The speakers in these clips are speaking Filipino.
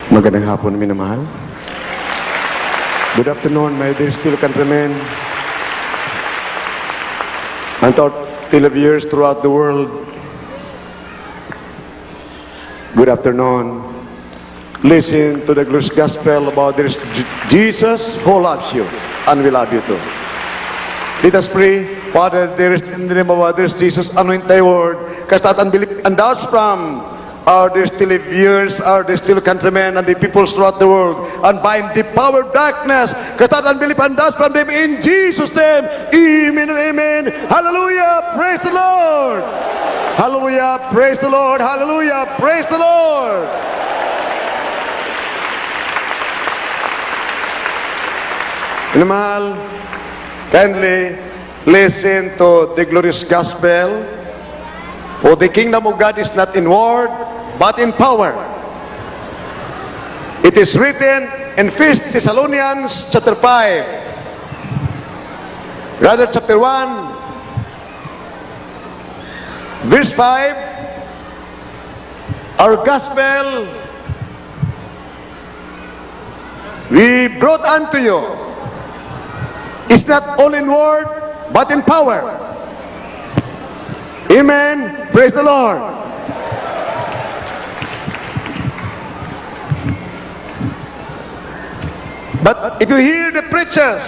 Magandang hapon, minamahal. Good afternoon, my dear still countrymen and our televiewers throughout the world. Good afternoon. Listen to the glorious gospel about this Jesus who loves you and will love you too. Let us pray. Father, there is in the name of our dear Jesus, anoint thy word, cast out unbelief and doubts from our dear still viewers, our dear still countrymen, and the peoples throughout the world, and bind the power of darkness, cast out unbelief and doubts from them in Jesus' name. Amen and amen. Hallelujah. Praise the Lord. Hallelujah. Praise the Lord. Hallelujah. Praise the Lord. Minamahal, kindly listen to the glorious gospel. For the kingdom of God is not in word, but in power. It is written in 1 Thessalonians chapter 5, rather chapter 1, verse 5, our gospel we brought unto you is not only in word, but in power. Amen. Praise the Lord. But if you hear the preachers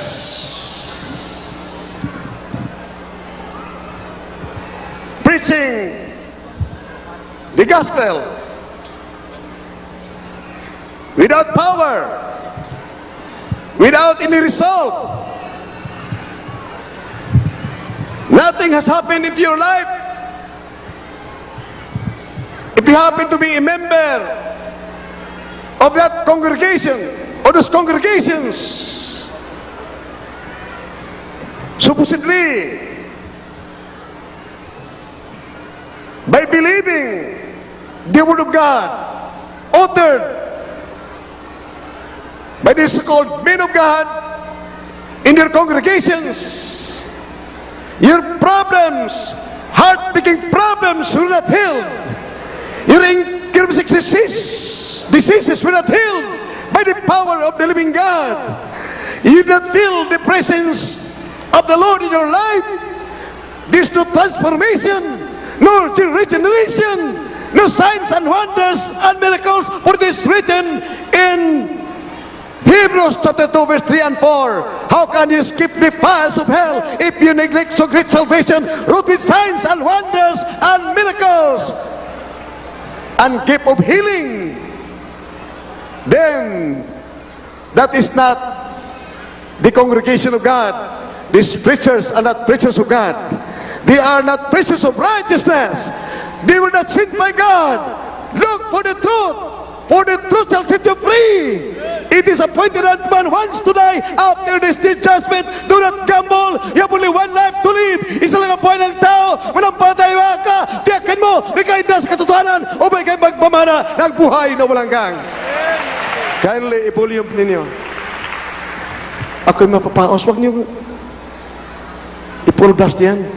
preaching the gospel without power, without any result, nothing has happened into your life. If you happen to be a member of that congregation or those congregations, supposedly by believing the word of God uttered by the so-called men of God in their congregations, your problems, heart-breaking problems, will not heal. Your incurable diseases will not heal by the power of the living God. You do not feel the presence of the Lord in your life. There's no transformation, no regeneration, no signs and wonders and miracles, for this written in Hebrews chapter 2 verse 3 and 4. How can you skip the fires of hell if you neglect so great salvation, wrought with signs and wonders and miracles and gift of healing? Then that is not the congregation of God. These preachers are not preachers of God. They are not preachers of righteousness. They were not sent by God. Look for the truth, for the truth shall set you free. It is appointed that man once to die, after this day judgment. Do not gamble. You have only one life to live. Isa lang ang buhay ng tao. Manampalataya ka, tiyakin mo, nagkainda sa katotohanan, o may kayo magpamana ng buhay na walang gang. Kindly i-volume ninyo. Ako'y mapapaos. Huwag niyo i-full blast yan.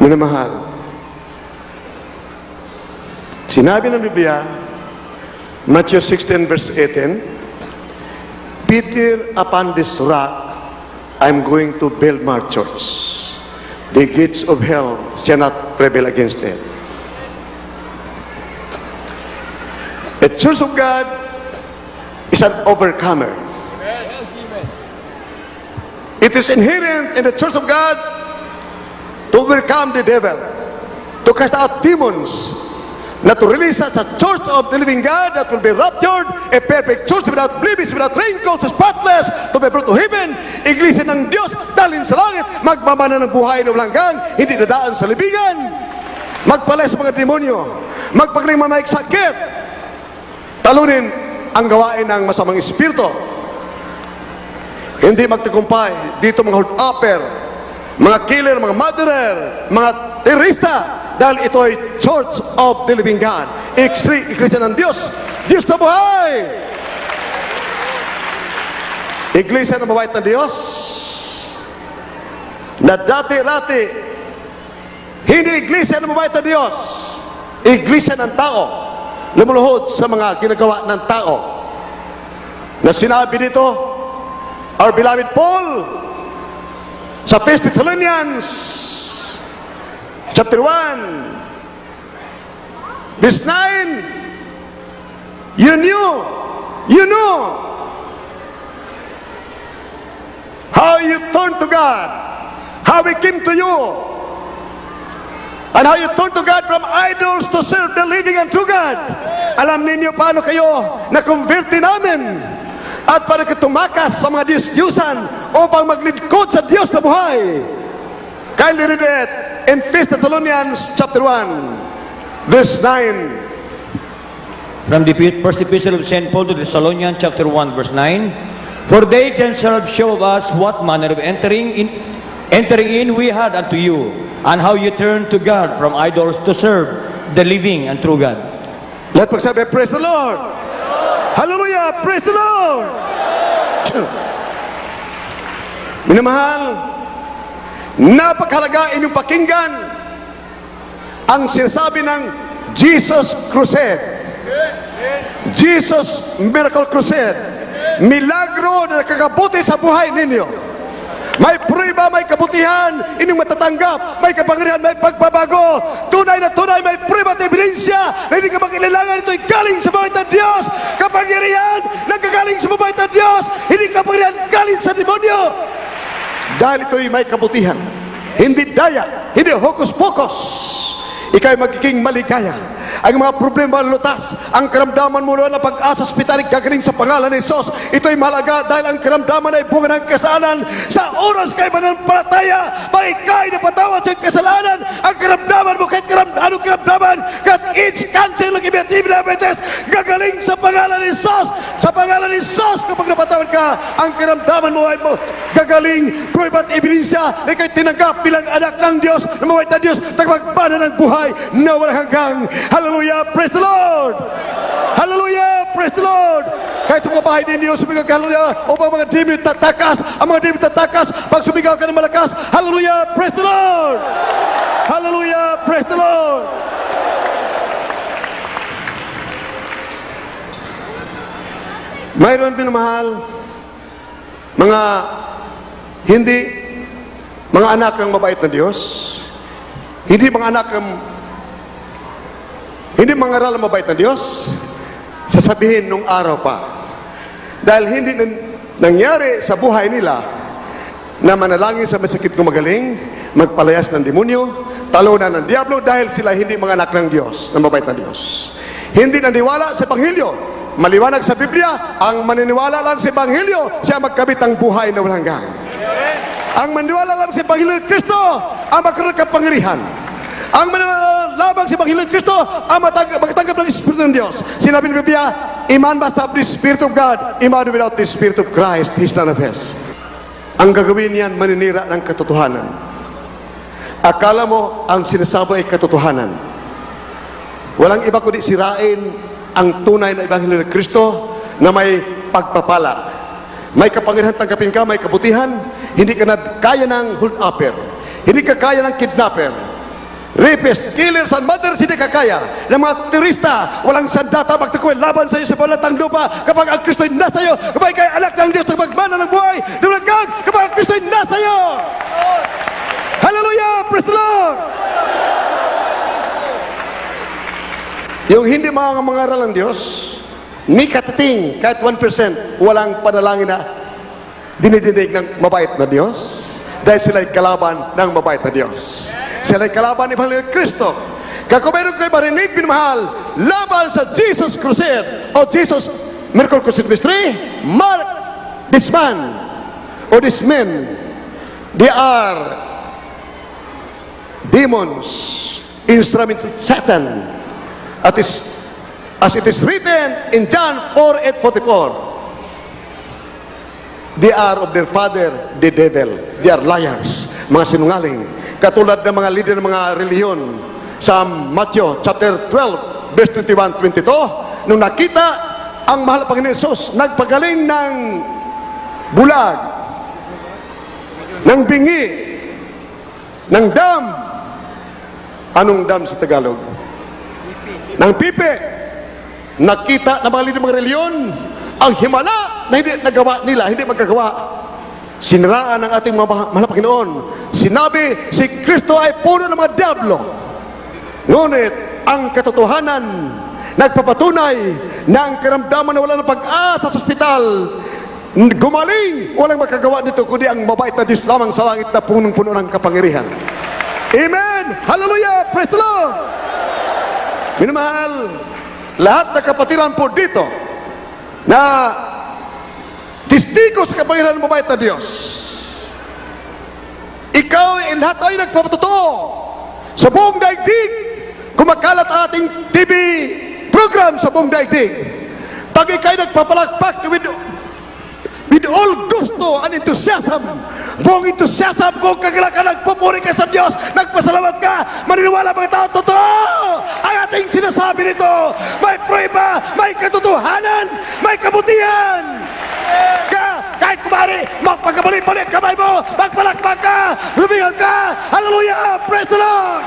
Minamahal, sinabi ng Biblia, Matthew 16 verse 18, Peter, upon this rock I'm going to build my church. The gates of hell shall not prevail against it. The church of God is an overcomer. It is inherent in the church of God to overcome the devil, to cast out demons, not to release us a church of the living God that will be raptured, a perfect church without blemish, without wrinkles, spotless, to be brought to heaven. Iglesia ng Diyos, dalhin sa langit, magmamana ng buhay na walang hanggan, hindi dadaan sa libingan, magpalay sa mga demonyo, magpagaling mga sakit, talunin ang gawain ng masamang espiritu, hindi magtagumpay dito mga hold-upper, mga killer, mga murderer, mga terorista, dahil ito ay Church of the Living God, Iglesia ng Diyos, Diyos na buhay, Iglesia na mabait na Diyos, na dati-rati Hindi iglesia ng mabait na Diyos. Iglesia ng tao. Lumuluhod sa mga ginagawa ng tao. Na sinabi dito, our beloved Paul, sa 1 Thessalonians, chapter 1, verse 9, you knew how you turned to God, how we came to you, and how you turned to God from idols to serve the living and true God. Alam ninyo paano kayo na-converte namin at para tumakas sa mga Diyos-Diyusan upang maglingkod sa Diyos na buhay. Kindly read it in 1 Thessalonians chapter 1, verse 9. From the first epistle of St. Paul to the Thessalonians, chapter 1, verse 9. For they themselves show us what manner of entering in we had unto you, and how you turned to God from idols to serve the living and true God. Let magsabi, praise the Lord! Hallelujah! Praise the Lord! Minamahal, napakahalaga inyong pakinggan ang sinasabi ng Jesus Crusade. Jesus Miracle Crusade. Milagro na nakakabuti sa buhay ninyo. May prueba, may kabutihan, inyong matatanggap, may kapangyarihan, may pagbabago. Tunay na tunay, may prueba at ebidensya na hindi ka makailangan. Ito'y galing sa mabait na Diyos. Kapangyarihan, nagkagaling sa mabait na Diyos. Hindi kapangyarihan, galing sa demonyo. Dahil ito'y may kabutihan. Hindi daya, hindi hokus-pokus. Ika'y magiging maligaya. Ang mga problema lutas, ang karamdaman mo na pag-asa hospitalik gagaling sa pangalan ni Jesus. Ito'y mahalaga dahil ang karamdaman ay bunga ng kasalanan. Sa oras kay mananampalataya, maikay na patawad sa kasalanan. Ang karamdaman mo kahit anong karamdaman, kahit AIDS, cancer, leukemia, diabetes, gagaling sa pangalan ni Jesus. Sa pangalan ni Jesus, kapag napatawad ka, ang karamdaman mo ay gagaling. Prueba at ebidensya na ika'y tinanggap bilang anak ng Diyos, na mabait na Diyos, nagpagpana ng buhay na walang hanggang. Hallelujah, praise the Lord! Hallelujah, praise the Lord! Kahit sa mga bahay ninyo, sumigaw ka, hallelujah, upang mga demon tatakas, ang mga demon tatakas, pag sumigaw ka ng malakas, hallelujah, praise the Lord! Hallelujah, praise the Lord! Mayroon pinamahal, mga anak ng mabait na Diyos, hindi mangaral ang mabait na Diyos, sasabihin nung araw pa. Dahil hindi nangyari sa buhay nila na manalangin sa masakit kung magaling, magpalayas ng demonyo, talunan ng diablo dahil sila hindi mga anak ng Diyos, ng mabait na Diyos. Hindi naniwala sa Ebanghelyo. Maliwanag sa Biblia, ang maniniwala lang sa Ebanghelyo, siya magkabit ang buhay na walang hanggan. Ang maniniwala lang sa Ebanghelyo ni Kristo, ang magkaroon ng kapangyarihan. Ang manlalabang sa Ebanghelyo ni Kristo, ang magtanggap ng Espiritu ng Diyos. Sinabi ng Biblia, a man must have the Spirit of God, a man without the Spirit of Christ, he is none of his. Ang gagawin niyan, maninira ng katotohanan. Akala mo, ang sinasabi ay katotohanan. Walang iba kundi sirain ang tunay na Ebanghelyo ni Kristo na may pagpapala. May kapangyarihan tanggapin ka, may kabutihan, hindi ka na kaya ng hold-upper, hindi ka kaya ng kidnapper, rapist, killers, and murderers, hindi ka kaya ng mga terorista, walang sandata magtakwil laban sa iyo sa balatang lupa kapag ang Kristo'y nasa iyo, kapag ikay anak ng Diyos na magmana ng buhay, nulagag kapag ang Kristo'y nasa iyo. Hallelujah! Praise the Lord! Yung hindi mga mangaral ng Diyos, ni katating, kahit 1%, walang panalangin na dinidinig ng mabait na Diyos dahil sila'y kalaban ng mabait na Diyos. Sila'y kalaban ni Ebanghelyo ni Kristo. Kaya kung meron kayo marinig, binamahal, laban sa Jesus Crusade o Jesus Miracle Crusade Ministry, mark this man or this men, they are demons, instrument of Satan. As it is written in John 4:8-44, they are of their father, the devil. They are liars, mga sinungaling. Katulad ng mga leader ng mga reliyon sa Matthew chapter 12, verse 21-22, nung nakita ang mahal na Panginoon Jesus, nagpagaling ng bulag, ng bingi, ng dam, Anong dam sa Tagalog? Ng pipi. Nakita ng mga lider ng mga reliyon ang himala na hindi nagawa nila, hindi magagawa. Siniraan ng ating mga mahal na Panginoon. Sinabi, si Kristo ay puno ng mga diablo. Ngunit, ang katotohanan, nagpapatunay na ang karamdaman na wala ng pag-asa sa ospital, gumaling, walang makagawa nito, kundi ang mabait na Diyos lamang sa langit na punong-puno ng kapangyarihan. Amen! Hallelujah! Praise the Lord! Minamahal, lahat na kapatiran po dito na testigo sa kapangyarihan ng mabait na Diyos. Ikaw ay lahat ay nagpapatotoo sa buong daigdig. Kumakalat ang ating TV program sa buong daigdig. Pag ikaw ay nagpapalakpak with all gusto and enthusiasm, buong enthusiasm, buong kagalakan, nagpupuri ka sa Diyos, nagpasalamat ka, maniniwala mga tao, totoo ang ating sinasabi nito. May prueba, may katotohanan, may kabutihan. Kahit kumari, magpagkabalik-balik kamay mo, magpalakpak ka, humingal ka, hallelujah, praise the Lord.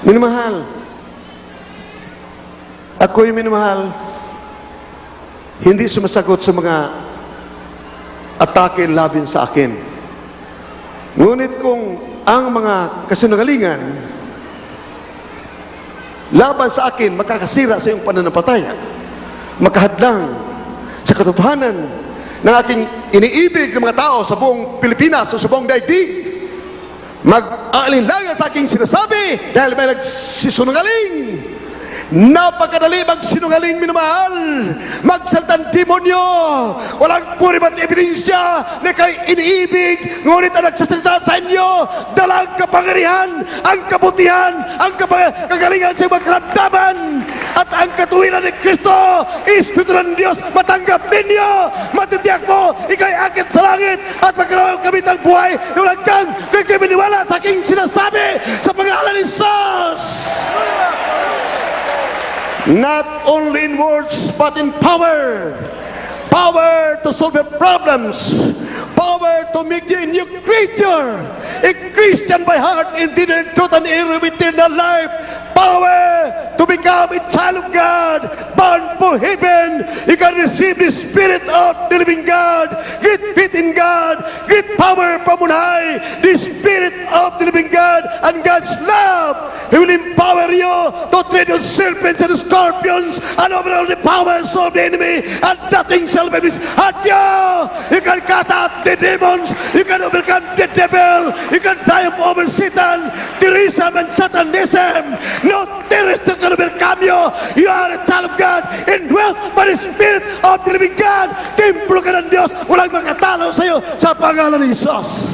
Minamahal, ako'y minamahal, hindi sumasagot sa mga atake laban sa akin. Ngunit kung ang mga kasinungalingan laban sa akin makakasira sa iyong pananampalataya, makahadlang sa katotohanan ng aking iniibig ng mga tao sa buong Pilipinas o sa buong daigdig, mag-aalinlangan sa aking sinasabi dahil may nagsisunungaling. Napakadali magsinungaling, minamahal. Magsaltang demonyo. Walang puri ba't ebidensya na kay iniibig. Ngunit ang nagsasalita sa inyo, dalang kapangyarihan, ang kabutihan, ang kagalingan sa mga karamdaman. At ang katuwiran ni Kristo, Espiritu ng Diyos, matanggap ninyo. Matitiyak mo, ikay akit sa langit at magkaroon kami ng buhay na walang kang kagkiminiwala sa aking sinasabi sa pangalan ni Jesus. Not only in words, but in power. Power to solve your problems. Power to make you a new creature. A Christian by heart, indeed and truth and in eternal life. Power to become a child of God, born for heaven. You can receive the Spirit of the living God, great faith in God, great power from on high, the Spirit of the living God and God's love. He will empower you to tread on serpents and scorpions and over all the powers of the enemy, and nothing shall be hurt you. You can cut out the demons, you can overcome the devil, you can triumph over Satan, terrorism and Satanism. No terrorist can overcome you. You are a child of God, indwelt by the Spirit of the living God. Templo ka ng Diyos, walang makatalo sa iyo sa pangalan ni Jesus.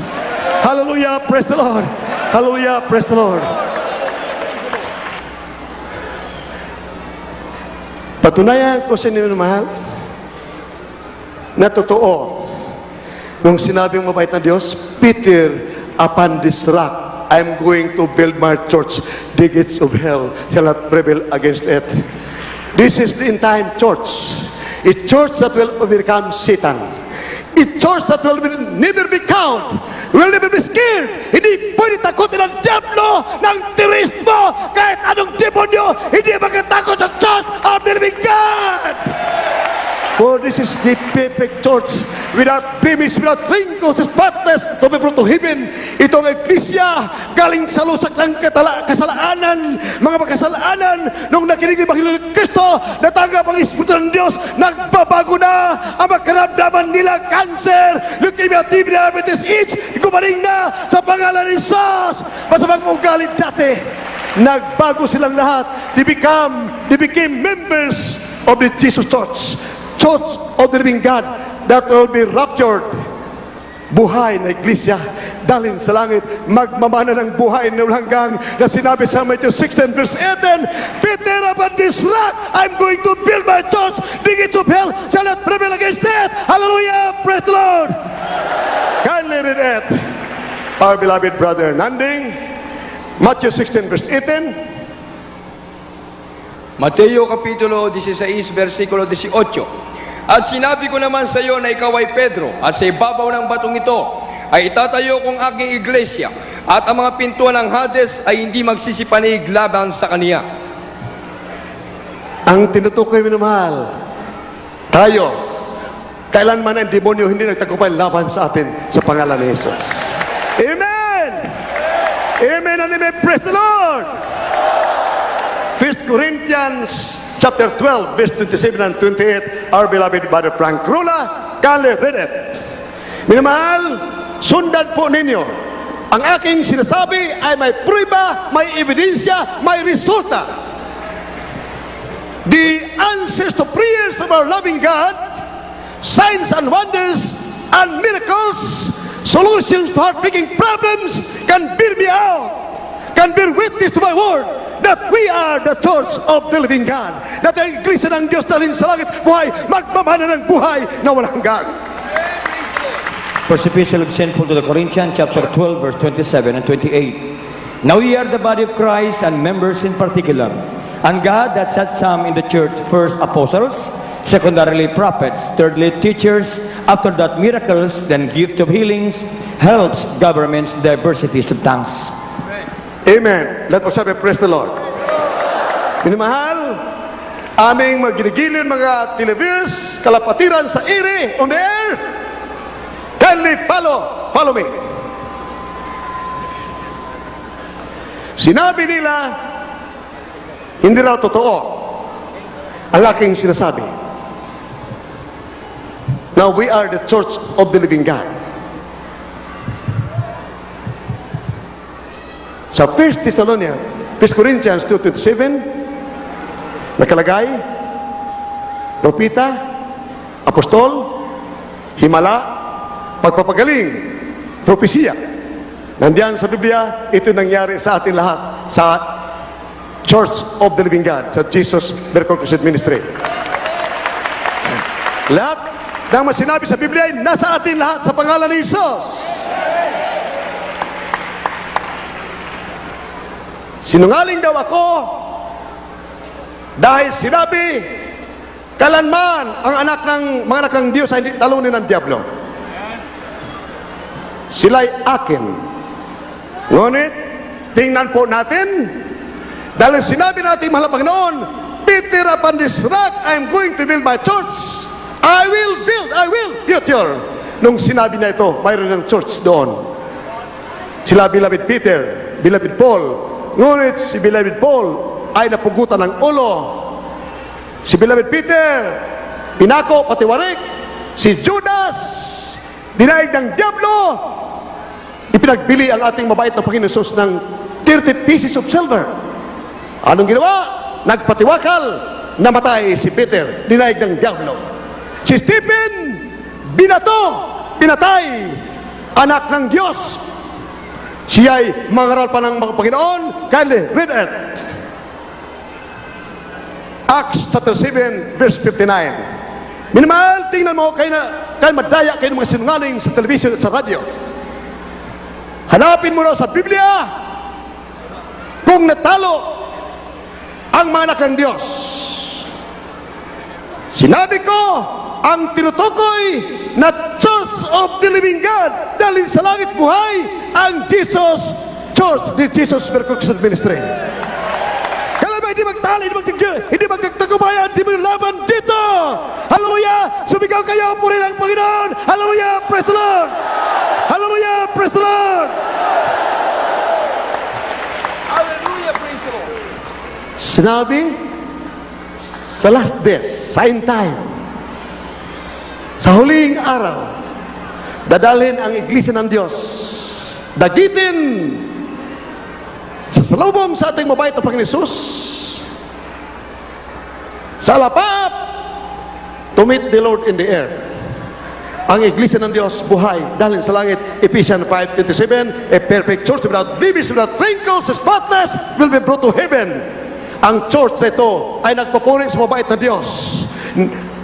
Hallelujah, praise the Lord. Hallelujah, praise the Lord. Patunayan ko sa inyo, mahal, na totoo nung sinabing mabait na Diyos, Peter, upon this rock I'm going to build my church. The gates of hell shall not prevail against it. This is the entire church. A church that will overcome Satan. A church that will never be cowed, will never be scared. Hindi pwede takutin ng diablo, ng terorismo, kahit anong demonyo, hindi makatakot sa church of the living God. For this is the perfect church, without blemish, without wrinkles, spotless, to be brought to heaven. Ito ang Eklesia, galing sa lusak ng kasalanan, mga makasalanan, nung nakinig ng Panginoon ni Kristo, natanggap ang Espiritu ng Diyos, nagbabago na ang makaramdaman nila, cancer, leukemia, TB, diabetes, AIDS, gumaling na sa pangalan ni Jesus. Masamang ugali dati, nagbago silang lahat. They became members of the Jesus Church. Church of the living God that will be raptured. Buhay na Iglesia dalhin sa langit, magmamana ng buhay na hanggang na sinabi sa Matthew 16 verse 18, Peter, upon this rock I'm going to build my church, the gates of hell shall not prevail against it. Hallelujah, praise the Lord. Kindly read it, our beloved brother Nanding, Matthew 16 verse 18. Mateo Kapitulo 16, versikulo 18. At sinabi ko naman sa iyo na ikaw ay Pedro, at sa ibabaw ng batong ito ay itatayo kong aking iglesia, at ang mga pintuan ng Hades ay hindi magsisipanig laban sa kaniya. Ang tinutukoy minamahal, tayo, kailanman ang demonyo hindi nagtagumpay laban sa atin sa pangalan ni Jesus. Amen! Amen and amen. Praise the Lord! 1 Corinthians chapter 12, verse 27 and 28, our beloved Brother Frank Rula, kindly read it. Minamahal, sundan po ninyo. Ang aking sinasabi ay may prueba, may ebidensya, may resulta. The answers to prayers of our loving God, signs and wonders and miracles, solutions to heartbreaking problems can bear me out, can bear witness to my word that we are the church of the living God. That ang iglesia ng Diyos dalhin sa langit buhay, magmamana ng buhay na walang hanggan. First Epistle of St. Paul to the Corinthians, chapter 12, verse 27 and 28. Now ye are the body of Christ and members in particular. And God that set some in the church, first apostles, secondarily prophets, thirdly teachers, after that miracles, then gift of healings, helps, governments, diversities of tongues. Amen. Let us have a praise the Lord. Minamahal, aming magigilin mga televiewers, kalapatiran sa ere, on the air, kindly follow me. Sinabi nila, hindi raw totoo ang aking sinasabi. Now we are the church of the living God. Sa 1 Thessalonians, 1 Corinthians 2:27, nakalagay, propita, apostol, himala, pagpapagaling, propesya. Nandiyan sa Biblia, ito nangyari sa atin lahat sa Church of the Living God, sa Jesus Miracle Crusade Ministry. Lahat ng sinabi sa Biblia ay nasa atin lahat sa pangalan ni Jesus. Sinungaling daw ako dahil sinabi, kalanman ang mga anak ng Diyos ay hindi talunin ng Diablo. Sila'y akin. Ngunit, tingnan po natin, dahil sinabi natin, mahal na Panginoon, Peter, upon this rock, I'm going to build my church. I will build your. Nung sinabi niya ito, mayroon ng church doon. Sila beloved Peter, beloved Paul. Ngunit si beloved Paul ay napugutan ng ulo. Si beloved Peter, pinako, patiwarik. Si Judas, dinaig ng Diablo. Ipinagbili ang ating mabait na Panginoon Jesus ng 30 pieces of silver. Anong ginawa? Nagpatiwakal, namatay si Peter, dinaig ng Diablo. Si Stephen, binato, pinatay, anak ng Diyos. Siya'y mangaral pa ng mga Panginoon. Kindly read it. Acts chapter 7, verse 59. Minamahal, tingnan mo, kayo madaya kayo ng mga sinungaling sa television at sa radyo. Hanapin mo na sa Biblia kung natalo ang mga anak ng Diyos. Sinabi ko, ang tinutukoy na Church of the Living God dahil sa langit buhay, ang Jesus Church, the Jesus Miracle Crusade Ministry. Kailan ba hindi magtali, hindi magtagtagubayan, hindi maglaban dito? Hallelujah! Sumigaw kayo, puri ng Panginoon! Hallelujah! Praise the Lord! Hallelujah! Praise the Lord! Hallelujah, praise the Lord. Sinabi, sa last days, sa end time, sa huling araw, dadalhin ang iglesia ng Diyos, dagitin sa salubong sa ating mabait na Panginoon Jesus, sa lapap, to meet the Lord in the air. Ang iglesia ng Diyos, buhay, dalhin sa langit. Ephesians 5:27, a perfect church without blemishes, without wrinkles, spotless, will be brought to heaven. Ang church na ito ay nagpapuri sa mabait na Diyos.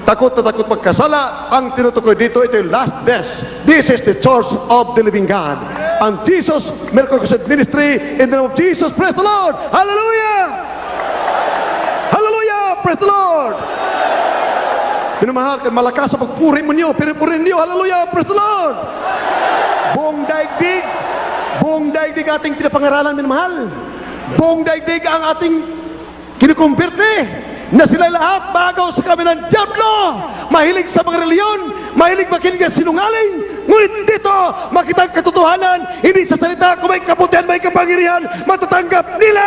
Takot na takot magkasala. Ang tinutukoy dito, ito yung last days. This is the church of the living God. Ang Jesus Miracle Crusade Ministry, in the name of Jesus, praise the Lord. Hallelujah! Hallelujah! Praise the Lord! Minamahal, malakas sa pagpuri mo niyo, pinipurin niyo, hallelujah, praise the Lord! Buong daigdig ating pinapangaralan, minamahal. Buong daigdig ang ating kinukumpirte na sila lahat bagaw sa kami ng Diablo, mahilig sa mga reliyon, mahilig makinig ng sinungaling. Ngunit dito, makita ang katotohanan, hindi sa salita, kung may kabutihan, may kapangyarihan, matatanggap nila.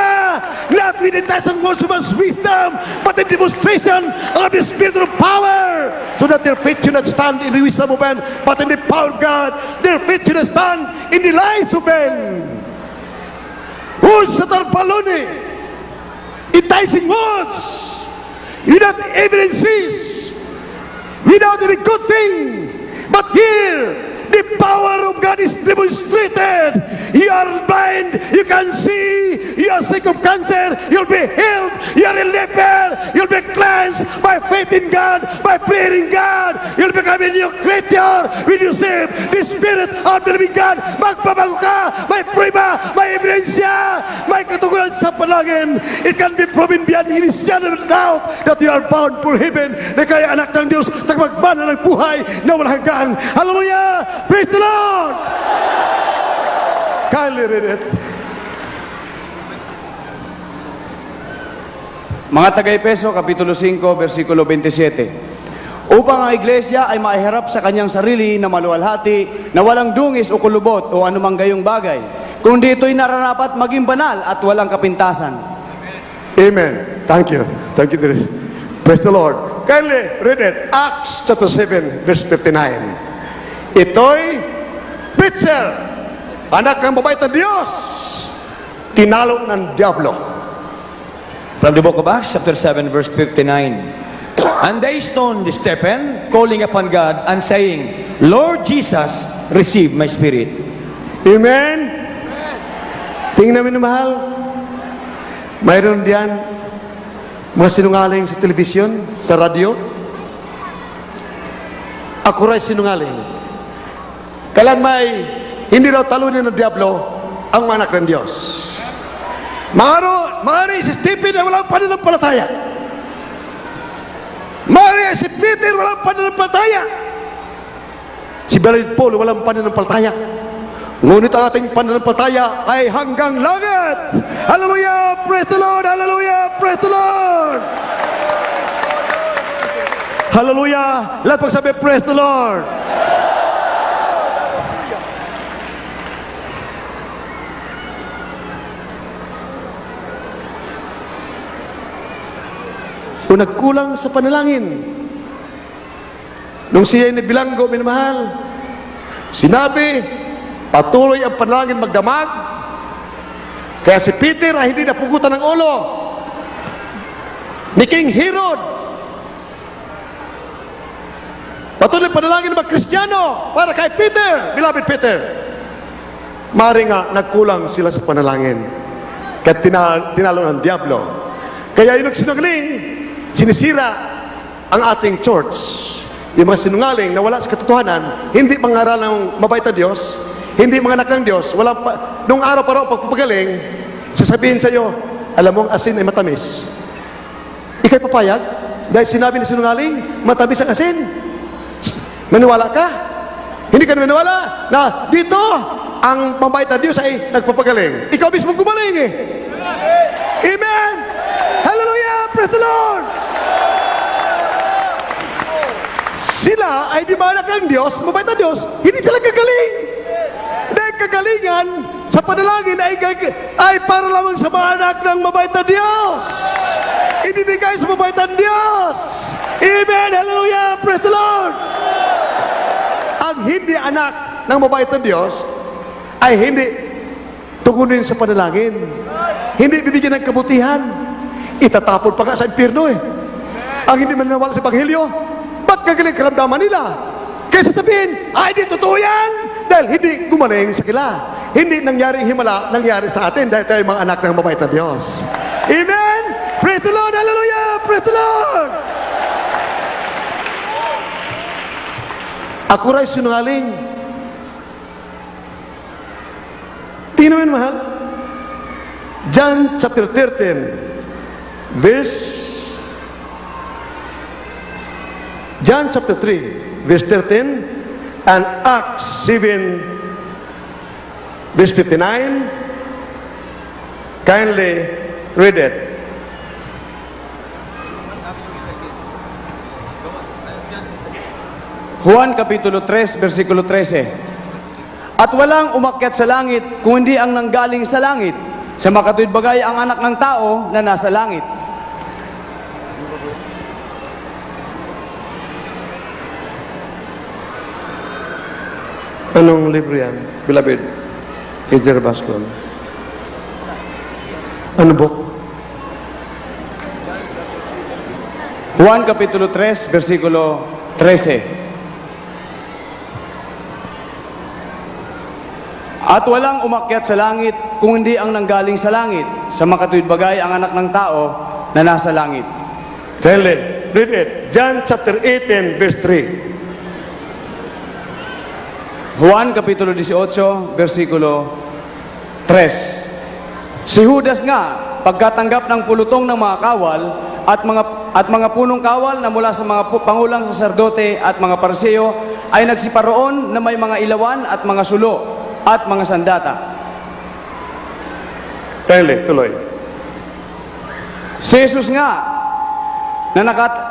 Not with the test of man's wisdom, but in demonstration of the Spirit of power, so that their faith should not stand in the wisdom of man, but in the power of God. Their faith should not stand in the lies of men. Who's the tarpalone? Enticing words, without evidences, without any good thing. But here, the power of God is demonstrated. You are blind, you can see. You are sick of cancer, you'll be healed. You are a leper, you'll be cleansed by faith in God, by prayer in God. You'll become a new creature when you receive the Spirit of the living God. Magbabago ka, may prima, may ebidensya, may katugunan sa panalangin. It can be proven beyond any shadow of doubt that you are bound for heaven, na kaya anak ng Diyos, nagmagmana ng buhay na walang hanggang. Hallelujah! Praise the Lord! Kindly read it. Mga tagay-Efeso, Kapitulo 5, versikulo 27. Upang ang iglesia ay maiharap sa kanyang sarili na maluwalhati, na walang dungis o kulubot o anumang gayong bagay, kundi ito'y nararapat maging banal at walang kapintasan. Amen. Thank you. Thank you. Praise the Lord. Kindly read it. Acts chapter 7, verse 59. Ito'y preacher, anak ng mabait na Diyos, tinalo ng Diablo. From the book of Acts, chapter 7, verse 59. And they stoned Stephen, calling upon God and saying, Lord Jesus, receive my spirit. Amen. Tingnan namin na mahal. Mayroon diyan mga sinungaling sa telebisyon, sa radyo. Ako rin sinungaling. Kailan may hindi raw talunin ng Diablo ang mga anak ng Diyos. Maaari si Stephen ay walang pananampalataya. Maaari si Peter walang pananampalataya. Si Brother Paul walang pananampalataya. Ngunit ang ating pananampalataya ay hanggang langit. Hallelujah! Praise the Lord! Hallelujah! Praise the Lord! Hallelujah! Lahat pagsabi, praise the Lord! Kung nagkulang sa panalangin, nung siya ay nabilanggo, minamahal, sinabi, patuloy ang panalangin magdamag, kaya si Peter ay hindi napugutan ng ulo ni King Herod. Patuloy panalangin ng mga Kristiyano para kay Peter, beloved Peter. Mari nga, nagkulang sila sa panalangin, kaya tinalo ng Diablo. Kaya yung nagsinungaling, sinisira ang ating church. Yung mga sinungaling na wala sa katotohanan, hindi mangaral ng mabait na Diyos, hindi mga anak ng Diyos, nung araw pa raw pagpapagaling, sasabihin sa iyo, alam mo ang asin ay matamis. Ika'y papayag? Dahil sinabi ni sinungaling, matamis ang asin. Maniwala ka? Hindi ka maniwala na dito, ang mabait na Diyos ay nagpapagaling. Ikaw mismo gumaling eh. Amen! Hallelujah! Praise the Lord! Sila ay di ba anak ng Diyos, mabait na Diyos, hindi sila gagaling. Dahil kagalingan sa panalangin ay para lamang sa mga anak ng mabait na Diyos. Ibibigay sa mabait na Diyos. Amen! Hallelujah! Praise the Lord! Ang hindi anak ng mabait na Diyos ay hindi tugunin sa panalangin. Hindi bibigyan ng kabutihan. Itatapon pa nga sa impyerno eh. Ang hindi mananawala sa Ebanghelyo, ba't gagaling karamdaman nila? Kaysa sabihin, ay di totoo yan! Dahil hindi gumaling sa kanila. Hindi nangyari himala, nangyari sa atin dahil tayo mga anak ng mabait na Diyos. Amen! Praise the Lord! Hallelujah! Praise the Lord! Ako rin sinungaling. Tingnan mo yun, mahal. John chapter 13, verse John chapter 3, verse 13, and Acts 7, verse 59. Kindly read it. Juan Kapitulo 3, versikulo 13. At walang umakyat sa langit kung hindi ang nanggaling sa langit. Sa makatuwid bagay ang anak ng tao na nasa langit. Anong libro yan, beloved? Ezer Bascon. Ano book? Juan Kapitulo 3, versikulo 13. At walang umakyat sa langit kung hindi ang nanggaling sa langit. Sa makatuwid bagay ang anak ng tao na nasa langit. Kindly read it. John chapter 18, verse 3. Juan Kapitulo 18, versikulo 3. Si Judas nga, pagkatanggap ng pulutong ng mga kawal at mga punong kawal na mula sa mga pangulang saserdote at mga pariseo ay nagsiparoon na may mga ilawan at mga sulo at mga sandata. Kindly, tuloy. Si Jesus nga, na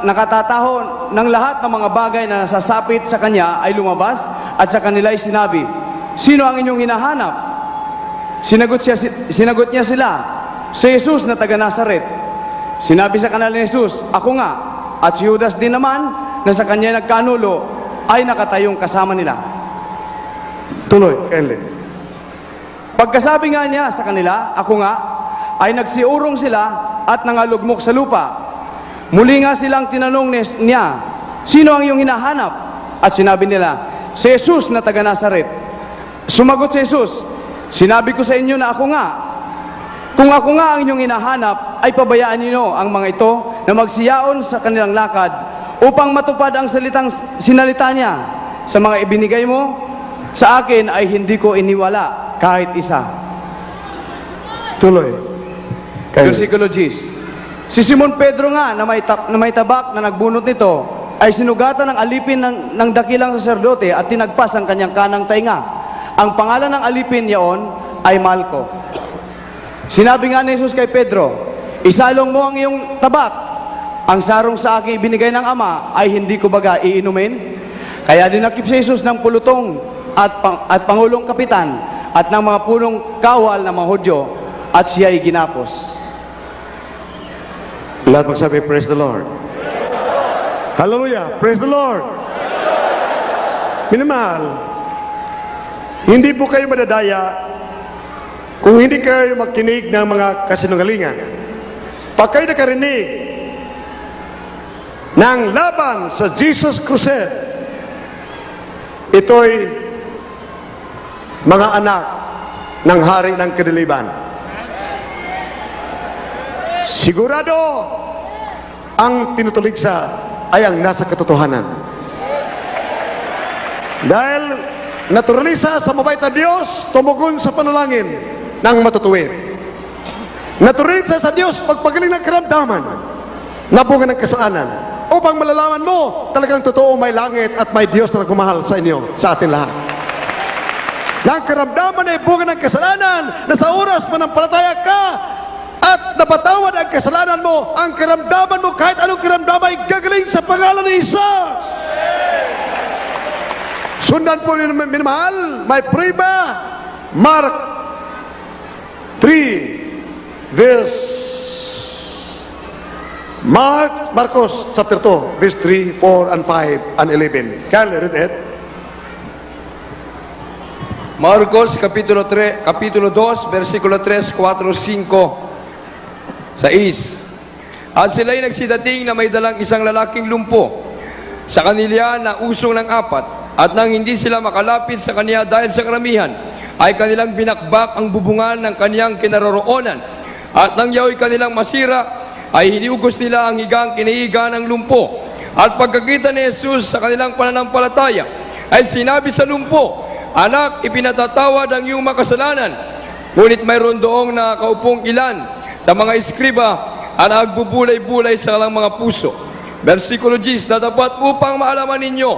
nakatataho ng lahat ng mga bagay na nasasapit sa Kanya ay lumabas at sa kanila ay sinabi, "Sino ang inyong hinahanap?" Sinagot niya sila, "Si Jesus na taga Nazaret." Sinabi sa kanila ni Jesus, "Ako nga." At si Judas din naman na sa kanya nagkanulo ay nakatayong kasama nila. Tuloy, kindly. Pagkasabi nga niya sa kanila, "Ako nga," ay nagsiurong sila at nangalugmok sa lupa. Muli nga silang tinanong niya, "Sino ang iyong hinahanap?" At sinabi nila, "Si Jesus na taga Nazaret." Sumagot si Jesus, "Sinabi ko sa inyo na ako nga. Kung ako nga ang inyong hinahanap, ay pabayaan niyo ang mga ito na magsiyaon sa kanilang lakad upang matupad ang sinalita niya. Sa mga ibinigay mo, sa akin ay hindi ko iniwala kahit isa." Tuloy. Kindly. Versikulo 10. Si Simon Pedro nga na may tabak na nagbunot nito ay sinugatan ng alipin ng dakilang saserdote at tinagpas ang kanyang kanang tainga. Ang pangalan ng alipin yaon ay Malco. Sinabi nga ni Jesus kay Pedro, "Isalong mo ang iyong tabak. Ang sarong sa akin binigay ng Ama ay hindi ko baga iinumin." Kaya dinakip si Jesus ng pulutong at pangulong kapitan at ng mga punong kawal ng mga Hudyo at siya ay ginapos. Lahat magsabi, praise the Lord. Hallelujah, praise the Lord. Minamahal, hindi po kayo madadaya kung hindi kayo magkinig ng mga kasinungalingan. Pag kayo nakarinig ng laban sa Jesus Crusade, ito'y mga anak ng hari ng kadiliban. Sigurado ang tinutuligsa ay ang nasa katotohanan. Dahil naturalisa sa mabait na Diyos, tumugon sa panalangin ng matutuwid. Naturalisa sa Diyos pagpagaling ng karamdaman na bunga ng kasalanan upang malalaman mo talagang totoo may langit at may Diyos na nagmamahal sa inyo, sa atin lahat. Ang karamdaman ay bunga ng kasalanan na sa oras manampalataya ka at napatawad ang kasalanan mo, ang karamdaman mo, kahit anong karamdaman ay gagaling sa pangalan ni Jesus. Sundan po minamahal, may prueba, Mark 3, verse Marcos chapter 2, verse 3, 4, and 5, and 11. Can you read it? Marcos Kapitulo 2, versikulo 3, 4, 5, 6. At sila'y nagsidating na may dalang isang lalaking lumpo. Sa kanila na usong ng 4, at nang hindi sila makalapit sa kanya dahil sa karamihan, ay kanilang binakbak ang bubungan ng kaniyang kinaroroonan. At nang yaoy kanilang masira, ay hiniugos nila ang higang kinihiga ng lumpo. At pagkakita ni Jesus sa kanilang pananampalataya, ay sinabi sa lumpo, "Anak, ipinatatawad ang iyong makasalanan." Ngunit mayroon doong nakakaupong ilan sa mga eskriba at nagbubulay-bulay sa kanilang mga puso. Versikulo 10, dadapat upang maalaman ninyo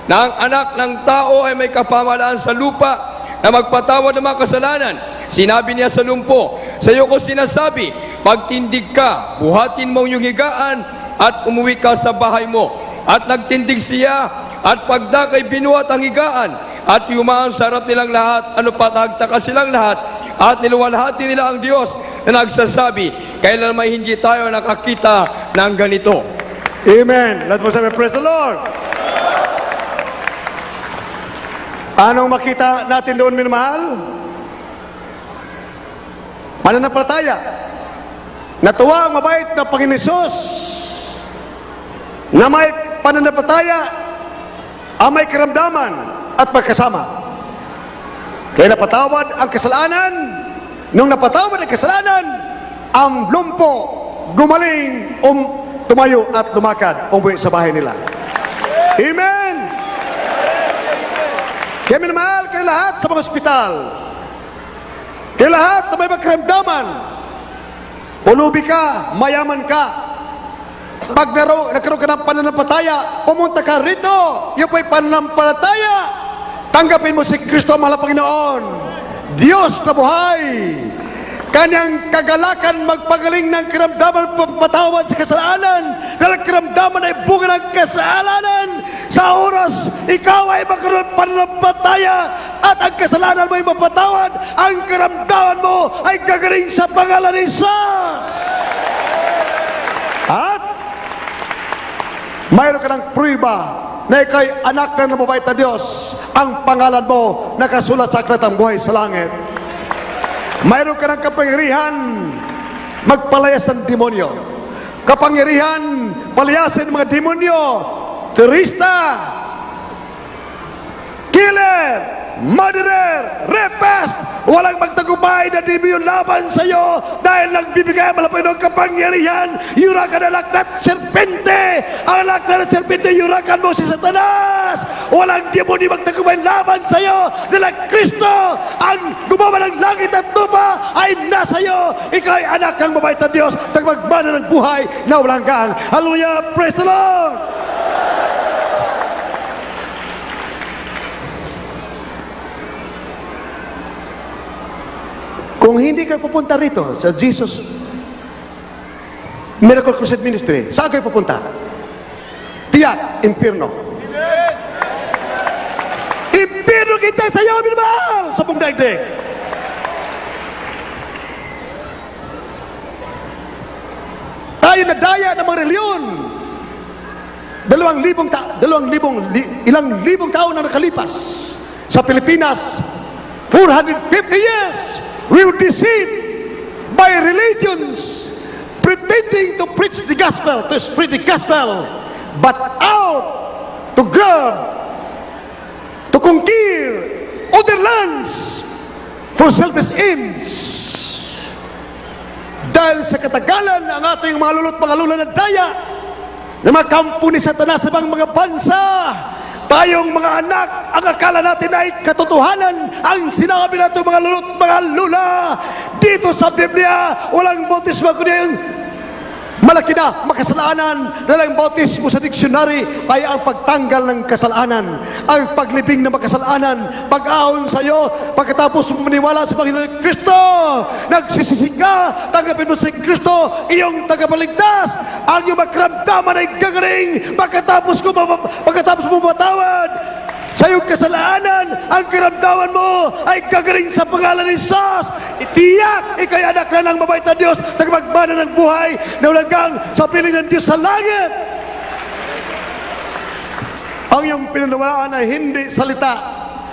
na ang anak ng tao ay may kapamalaan sa lupa na magpatawad ng mga kasalanan. Sinabi niya sa lumpo, sa iyo ko sinasabi, pagtindig ka, buhatin mo ang iyong higaan at umuwi ka sa bahay mo. At nagtindig siya at pagdakay binuhat ang higaan at yumaan sa harap nilang lahat, ano pa nagtaka silang lahat at niluwalhati nila ang Diyos na nagsasabi, kailan may hindi tayo nakakita ng ganito. Amen. Let us say, praise the Lord. Anong makita natin doon, minamahal? Pananampalataya. Natuwa ang mabait na Panginoon Hesus na may pananampalataya ang may karamdaman at magkasama. Kaya napatawad ang kasalanan. Nung napatawad ang kasalanan, ang lumpo gumaling, tumayo at lumakad umuwi sa bahay nila. Amen! Kaya minamahal kayo lahat sa mga ospital. Kayo lahat na may magkaramdaman. Pulubi ka, mayaman ka. Pag nagkaroon ka ng pananampalataya, pumunta ka rito. Yung po'y pananampalataya. Tanggapin mo si Kristo, mahal na Panginoon. Diyos na buhay. Kanyang kagalakan magpagaling ng karamdaman patawad sa kasalanan. Dahil karamdaman ay bunga ng kasalanan. Sa oras, ikaw ay magkaroon pananampalataya at ang kasalanan mo ay mapatawad. Ang karamdaman mo ay gagaling sa pangalan ni Jesus. At mayroon ka ng prueba na ikaw'y anak ng mabait na Diyos. Ang pangalan mo nakasulat sa aklat ng buhay sa langit. Mayroon ka ng kapangyarihan magpalayas ng demonyo. Kapangyarihan palayasin mga demonyo, terorista, killer, murderer, rapist. Walang magtagumpay na demonyo laban sa iyo dahil nagbibigay ang Panginoong kapangyarihan. Yurakan ang lakdat serpente. Ang lakdat serpente, yurakan mo si Satanas. Walang demonyo magtagumpay laban sa iyo dahil ang Kristo ang gumawa ng langit at lupa ay nasa iyo. Ikaw ay anak ng mabait na Diyos, nagmagmana ng buhay na walang hanggan. Hallelujah! Praise the Lord! Kung hindi kayo pupunta rito sa Jesus Miracle Crusade Ministry, saan kayo pupunta? Tiyak, impyerno. Impyerno kita sa iyo, minamahal, sa buong daigdig. Tayo nadaya ng mga reliyon. Ilang libong taon na nakalipas sa Pilipinas. 450 years we were deceived by religions pretending to preach the gospel, to spread the gospel, but out to grab, to conquer other lands for selfish ends. Dahil sa katagalan ang ating mga lulot mga lula na daya na mga kampo ni Satanas sa mga bansa, tayong mga anak, ang akala natin ay katotohanan. Ang sinabi natin mga lulot, mga lula, dito sa Biblia, walang bautismo kundi yung malaki na makasalanan. Dahil ang bautismo sa diksyonary ay ang pagtanggal ng kasalanan, ang paglibing ng makasalanan, pag-ahon sa iyo, pagkatapos maniwala sa Panginoon Kristo, nagsisisi ka, tanggapin mo si Kristo, iyong tagapaligtas, ang iyong makaramdaman ay gagaling, pagkatapos mo matawad sa iyong kasalanan, ang karamdaman mo ay gagaling sa pangalan ni Jesus. Itiyak, ikay anak na ng mabait na Diyos, nagmagmana ng buhay na walang hanggan sa piling ng Diyos sa langit. Ang iyong pinanawalaan ay hindi salita,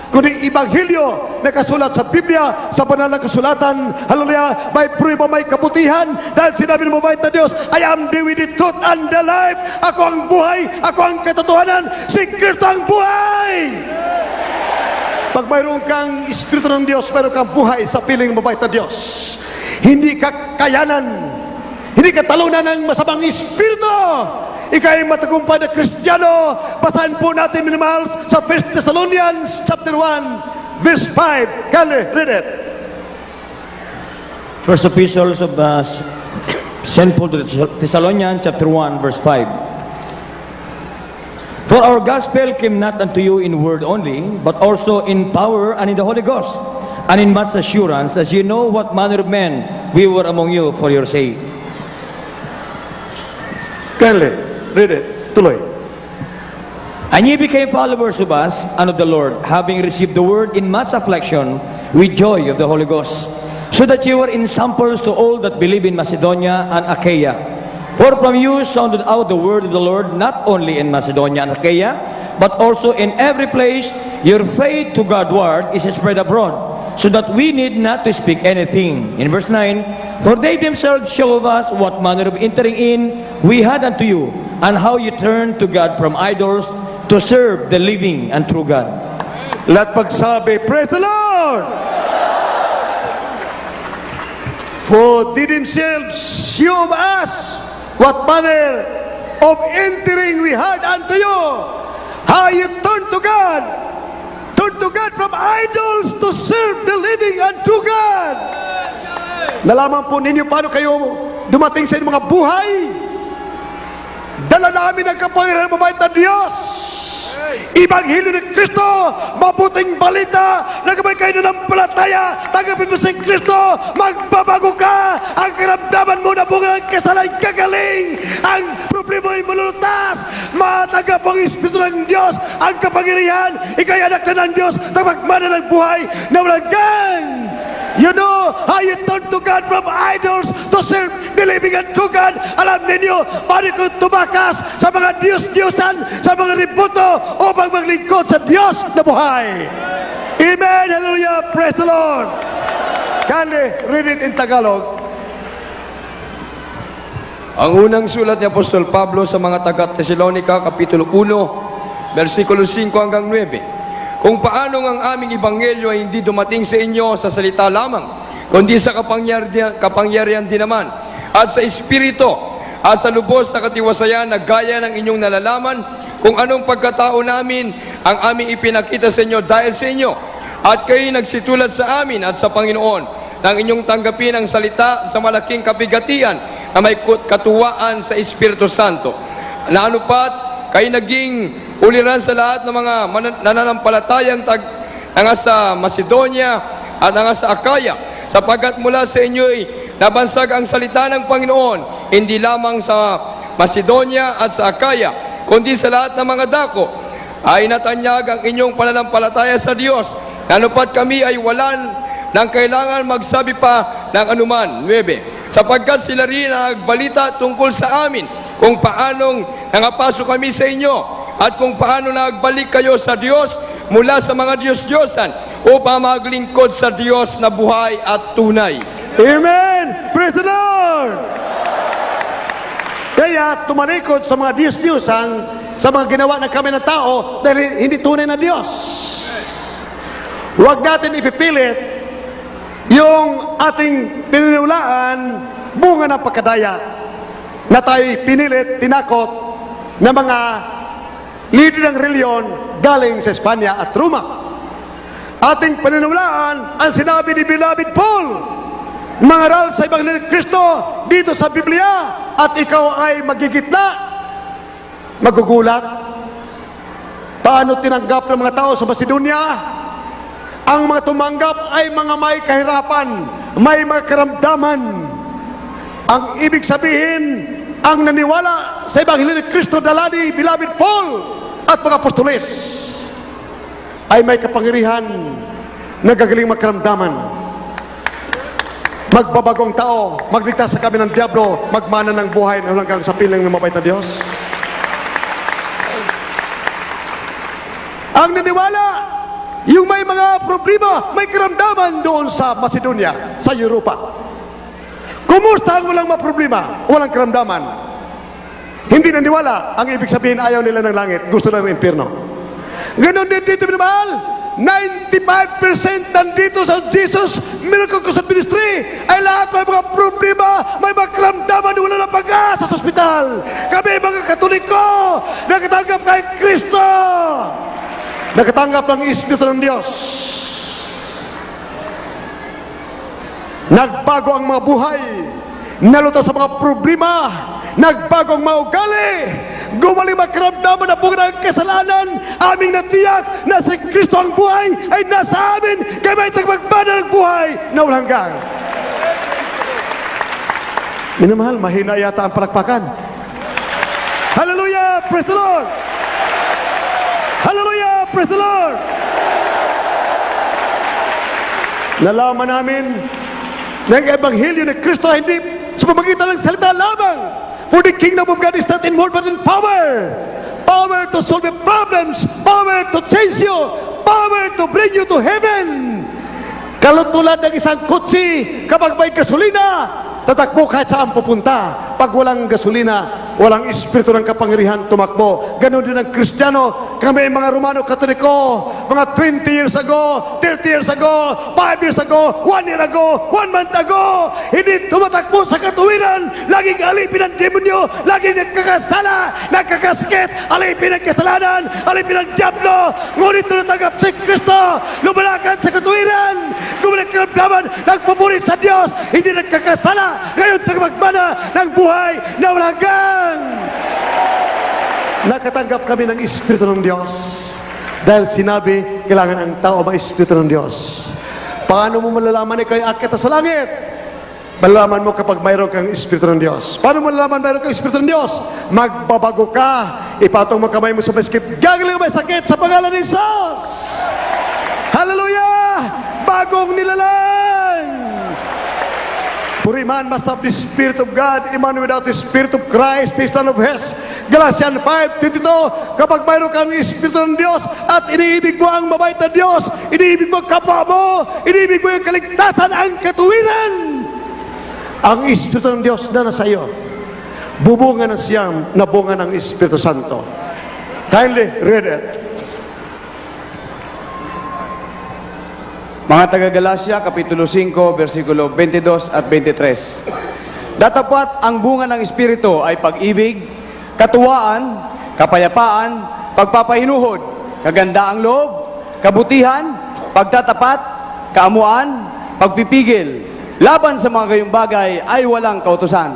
kundi Ibanghilyo na kasulat sa Biblia, sa banal na kasulatan. Hallelujah! May prueba, may kabutihan. Dahil sinabi ng mabait na Diyos, I am the way, the truth, and the life. Ako ang buhay, ako ang katotohanan. Si Kristo ang buhay! Pag mayroon kang Espiritu ng Diyos, mayroon kang buhay sa piling ng mabait na Diyos. Hindi ka kayanan, hindi ka talunan ng masamang Espiritu. Ika'y matagumpay na Kristiyano. Basahin po natin, minamahal, sa 1 Thessalonians chapter 1 verse 5. Kali, read it. First Epistles of St. Paul to the Thessalonians chapter 1 verse 5. For our gospel came not unto you in word only, but also in power and in the Holy Ghost, and in much assurance, as ye know what manner of men we were among you for your sake. Kindly, read it. Tuloy. And ye became followers of us and of the Lord, having received the word in much affliction with joy of the Holy Ghost, so that ye were ensamples to all that believe in Macedonia and Achaia. For from you sounded out the word of the Lord, not only in Macedonia and Achaia, but also in every place your faith to Godward is spread abroad, so that we need not to speak anything. In verse 9, for they themselves show of us what manner of entering in we had unto you, and how you turned to God from idols to serve the living and true God. Lahat pagsabi, praise the Lord! For they themselves show of us what manner of entering we had unto you, how you turned to God from idols to serve the living and true God. Nalaman po ninyo paano kayo dumating sa inyong mga buhay. Dala namin ang kapangyarihan ng mabait na Diyos. Ibanghilyo ni Kristo, mabuting balita, nagabay kayo na ng palataya, tanggapin mo si Kristo, magbabago ka, ang karamdaman mo na bunga ng kasalan gagaling, ang problema ay malulutas, matanggap ang Espiritu ng Diyos, ang kapangyarihan, ikay anak na ng Diyos, na magmana ng buhay na walang gang. You know how you turn to God from idols to serve the living and true God. Alam ninyo, paano ko tumakas sa mga Diyos-Diyosan, sa mga ributo, upang maglingkod sa Diyos na buhay. Amen, hallelujah, praise the Lord. Kindly read it in Tagalog. Ang unang sulat ni Apostol Pablo sa mga taga-Tesalonica, Kapitulo 1, versikulo 5 hanggang 9. Kung paano ang aming ebanghelyo ay hindi dumating sa inyo sa salita lamang, kundi sa kapangyarihan din naman, at sa Espiritu, at sa lubos sa katiwasayan na gaya ng inyong nalalaman, kung anong pagkatao namin ang aming ipinakita sa inyo dahil sa inyo, at kayo nagsitulad sa amin at sa Panginoon, nang inyong tanggapin ang salita sa malaking kabigatian na may katuwaan sa Espiritu Santo. Na anupat, kayo naging uliran sa lahat ng mga nananampalatayang nga sa Macedonia at nga sa Achaia, sapagkat mula sa inyo'y nabansag ang salita ng Panginoon, hindi lamang sa Macedonia at sa Achaia, kundi sa lahat ng mga dako, ay natanyag ang inyong pananampalataya sa Diyos, na anupat kami ay walan ng kailangan magsabi pa ng anuman. 9. Sapagkat sila rin ang nagbalita tungkol sa amin, kung paanong nangapasok kami sa inyo, at kung paano nagbalik kayo sa Diyos mula sa mga Diyos-Diyosan, upang maglingkod sa Diyos na buhay at tunay. Amen! Praise the Lord! Kaya tumalikod sa mga Diyos-Diyosan, sa mga ginawa ng kami ng tao, dahil hindi tunay na Diyos. Huwag natin ipipilit yung ating pininiwalaan bunga ng pagkadaya na tayo'y pinilit, tinakot ng mga leader ng reliyon galing sa Espanya at Roma. Ating paniniwalaan ang sinabi ni Beloved Paul, mangaral sa Ebanghelyo ni Kristo dito sa Biblia, at ikaw ay magigitna, magugulat. Paano tinanggap ng mga tao sa Macedonia? Ang mga tumanggap ay mga may kahirapan, may mga karamdaman. Ang ibig sabihin, ang naniwala sa Ebanghelyo ni Kristo dala ni Beloved Paul at mga apostoles ay may kapangyarihan na gagaling magkaramdaman. Magbabagong tao, magligtas sa kami ng diablo, magmana ng buhay na hanggang sa piling ng mabait na Diyos. Ang naniwala, yung may mga problema, may karamdaman doon sa Macedonia, sa Europa. Kumusta ang walang mga problema, walang karamdaman? Hindi naniwala, ang ibig sabihin ayaw nila ng langit, gusto nila ng impyerno. Ganon din dito, minamahal. 95% nandito sa Jesus Miracle Crusade Ministry ay lahat may mga problema, may mga karamdaman, wala na pag-asa sa ospital. Kami mga Katoliko, nakatanggap kay Kristo, nakatanggap ng Espiritu ng Diyos. Nagbago ang mga buhay, nalutas sa mga problema, nagbago ang mga ugali, gumaling makaramdaman na bunga ng kasalanan, aming natiyak na si Kristo ang buhay ay nasa amin, kaya may tagapagmana ng buhay na walang hanggan. Minamahal, mahina yata ang palakpakan. Hallelujah! Praise the Lord! Hallelujah! Praise the Lord! Nalaman namin na ang Ebanghelyo ni Kristo ay hindi sa pamagitan ng salita lamang. For the kingdom of God is not in word but in power. Power to solve your problems. Power to change you. Power to bring you to heaven. Kalutulad ng isang kutsi, kapag may gasolina, tatakbo kahit saan pupunta. Pag walang gasolina, walang espiritu ng kapangyarihan tumakbo. Ganon din ang Kristiyano. Kami mga Romano Katoliko, mga 20 years ago, 30 years ago, 5 years ago, 1 year ago, 1 month ago, hindi tumatakbo sa katuwiran, laging alipin ng demonyo, laging nagkakasala, nagkakaskit, alipin ng kasalanan, alipin ng diablo, ngunit tunatanggap si Kristo, lumalakad sa katuwiran, gumaling karamdaman, nagpupuri sa Diyos, hindi nagkakasala, ngayon tagapagmana ng buhay na walang hanggan. Nakatanggap kami ng Espiritu ng Diyos dahil sinabi, kailangan ang tao may Espiritu ng Diyos. Paano mo malalaman ikaw ay akit sa langit? Malalaman mo kapag mayroon kang Espiritu ng Diyos. Paano mo malalaman mayroon kang Espiritu ng Diyos? Magbabago ka, ipatong mo kamay mo sa maskip, gagaling mo may sakit sa pangalan ni Jesus. Hallelujah! Bagong nilalang! For a man must have the Spirit of God, a man without the Spirit of Christ, the son of his. Galatians 5:22, kapag mayroon kang Espiritu ng Diyos at iniibig mo ang mabait na Diyos, iniibig mo ang kapwa mo, iniibig mo yung kaligtasan, ang katuwiran, ang Espiritu ng Diyos na nasa iyo, bubunga ng siyam na bunga ng Espiritu Santo. Kindly read it. Mga taga-Galacia, Kapitulo 5, versikulo 22 at 23. Datapwat ang bunga ng Espiritu ay pag-ibig, katuwaan, kapayapaan, pagpapahinuhod, kagandaang loob, kabutihan, pagtatapat, kaamuan, pagpipigil. Laban sa mga gayong bagay ay walang kautusan.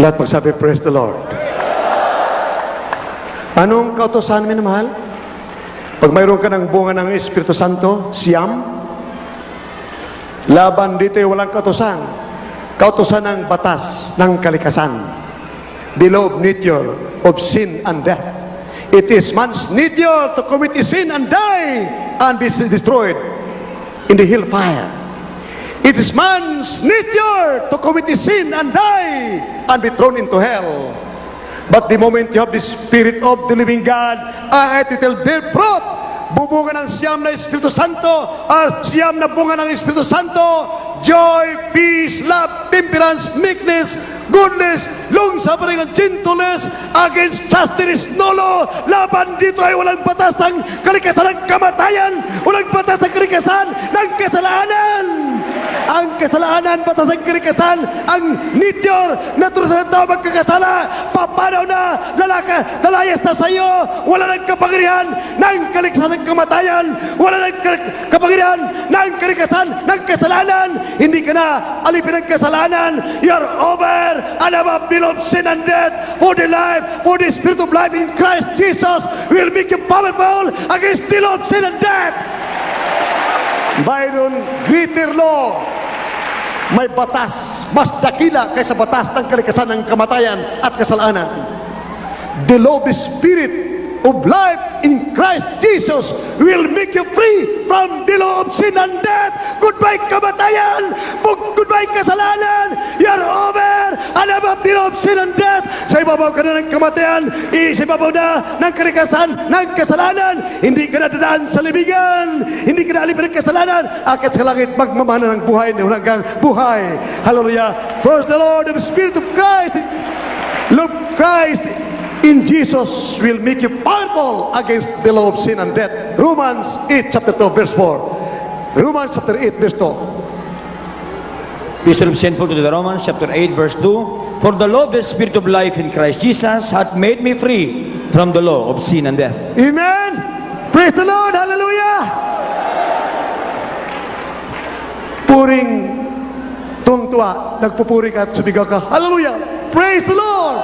Lahat magsabi, praise the Lord. Anong kautusan, minamahal? Pag mayroon ka ng bunga ng Espiritu Santo, siyam, laban dito ay walang kautusan. Kautusan ng batas ng kalikasan. The law of nature of sin and death. It is man's nature to commit a sin and die and be destroyed in the hellfire. It is man's nature to commit a sin and die and be thrown into hell. But the moment you have the Spirit of the living God, it will bear fruit. Bubunga ng siyam na Espiritu Santo, siyam na bunga ng Espiritu Santo, joy, peace, love, temperance, meekness, goodness, long-suffering, and gentleness. Against such there is no law. Laban dito ay walang batas ng kalikasan ng kamatayan, walang batas ng kalikasan ng kasalanan. Ang kasalanan, batas ng kalikasan, ang nature na tulad ng tao magkakasala, papanaw na lalayas na sa iyo, wala ng kapangyarihan ng kalikasan ng kamatayan, wala ng kapangyarihan ng kalikasan ng kasalanan. Hindi ka na alipin ng kasalanan. You're over and above below sin and death. For the life, for the Spirit of life in Christ Jesus will make you powerful against the law of sin and death. Mayroon greater law. May batas, mas dakila kaysa batas ng kalikasan ng kamatayan at kasalanan. The law of the Spirit of life in Christ Jesus will make you free from the law of sin and death. Goodbye kamatayan, goodbye kasalanan. You're over and above the law of sin and death. Sa ibabaw ka na ng kamatayan, sa ibabaw na ng kalikasan ng kasalanan. Hindi ka na dadaan sa libigan, hindi ka na alipin ng kasalanan. Akit sa langit, magmamana ng buhay na hanggang buhay. Hallelujah. Praise the Lord, the Spirit of Christ. Love Christ in Jesus will make you powerful against the law of sin and death. Romans 8 chapter 2 verse 4. Romans chapter 8 verse 2. Epistle of St. Paul to the Romans, chapter 8, verse 2. For the law of the Spirit of life in Christ Jesus hath made me free from the law of sin and death. Amen. Praise the Lord. Hallelujah. Puring tuwang-tuwa, nagpupuri ka at sumigaw ka. Hallelujah. Praise the Lord. Lord!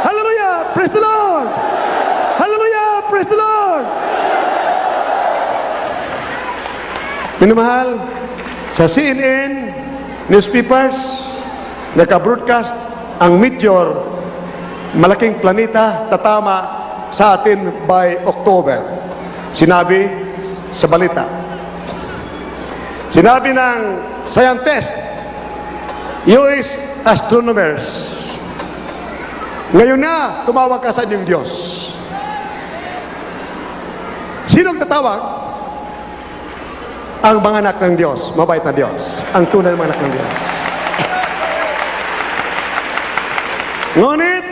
Hallelujah! Praise the Lord! Hallelujah! Praise the Lord! Minamahal, sa CNN, newspapers, naka-broadcast ang meteor, malaking planeta, tatama sa atin by October. Sinabi sa balita. Sinabi ng scientist, US astronomers, ngayon na tumawag ka sa inyong Diyos. Sinong tatawag? Ang mga anak ng Diyos, mabait na Diyos, ang tunay ng mga anak ng Diyos. Ngunit,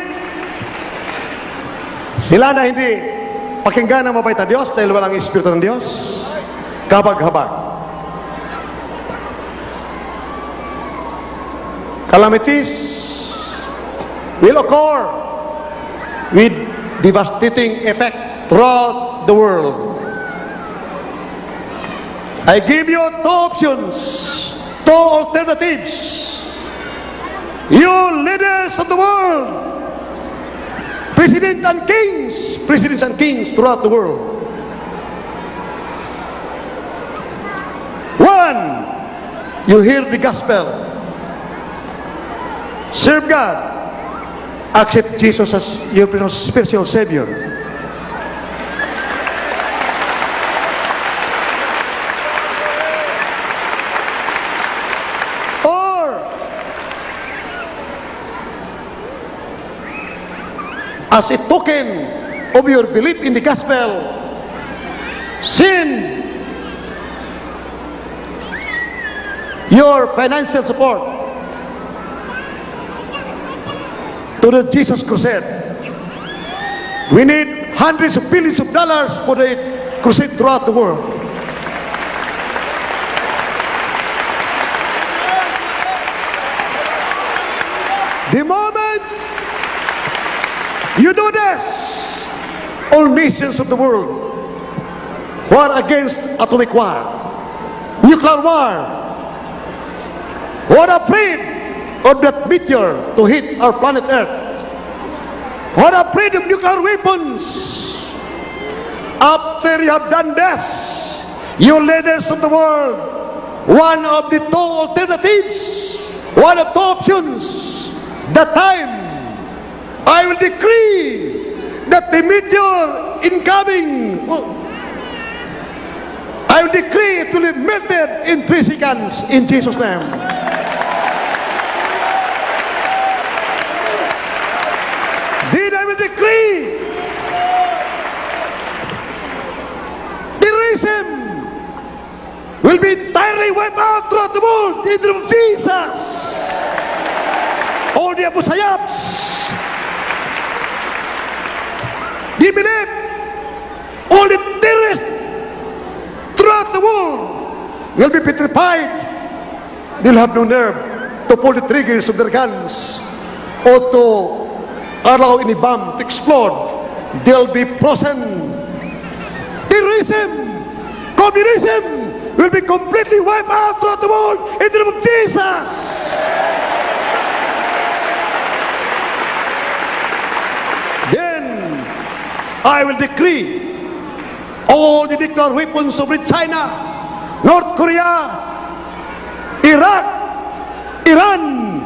sila na hindi pakinggan ng mabait na Diyos dahil walang Espiritu ng Diyos, kabag-habag. Calamities will occur with devastating effect throughout the world. I give you two options, two alternatives. You leaders of the world, presidents and kings throughout the world. One, you hear the gospel. Serve God. Accept Jesus as your spiritual Savior. As a token of your belief in the gospel, send your financial support to the Jesus Crusade. We need hundreds of billions of dollars for the crusade throughout the world. The moment you do this, all nations of the world who are against atomic war, nuclear war, who are afraid of that meteor to hit our planet Earth, who are afraid of nuclear weapons, after you have done this, you leaders of the world, one of the two alternatives, one of two options, the time I will decree that the meteor incoming, I will decree it will be melted in 3 seconds in Jesus' name. Then I will decree terrorism will be entirely wiped out throughout the world in the name of Jesus. All the Abu Sayyabs, they believe all the terrorists throughout the world will be petrified. They'll have no nerve to pull the triggers of their guns or to allow any bomb to explode. They'll be frozen. Terrorism, communism will be completely wiped out throughout the world in the name of Jesus. I will decree all the nuclear weapons of China, North Korea, Iraq, Iran,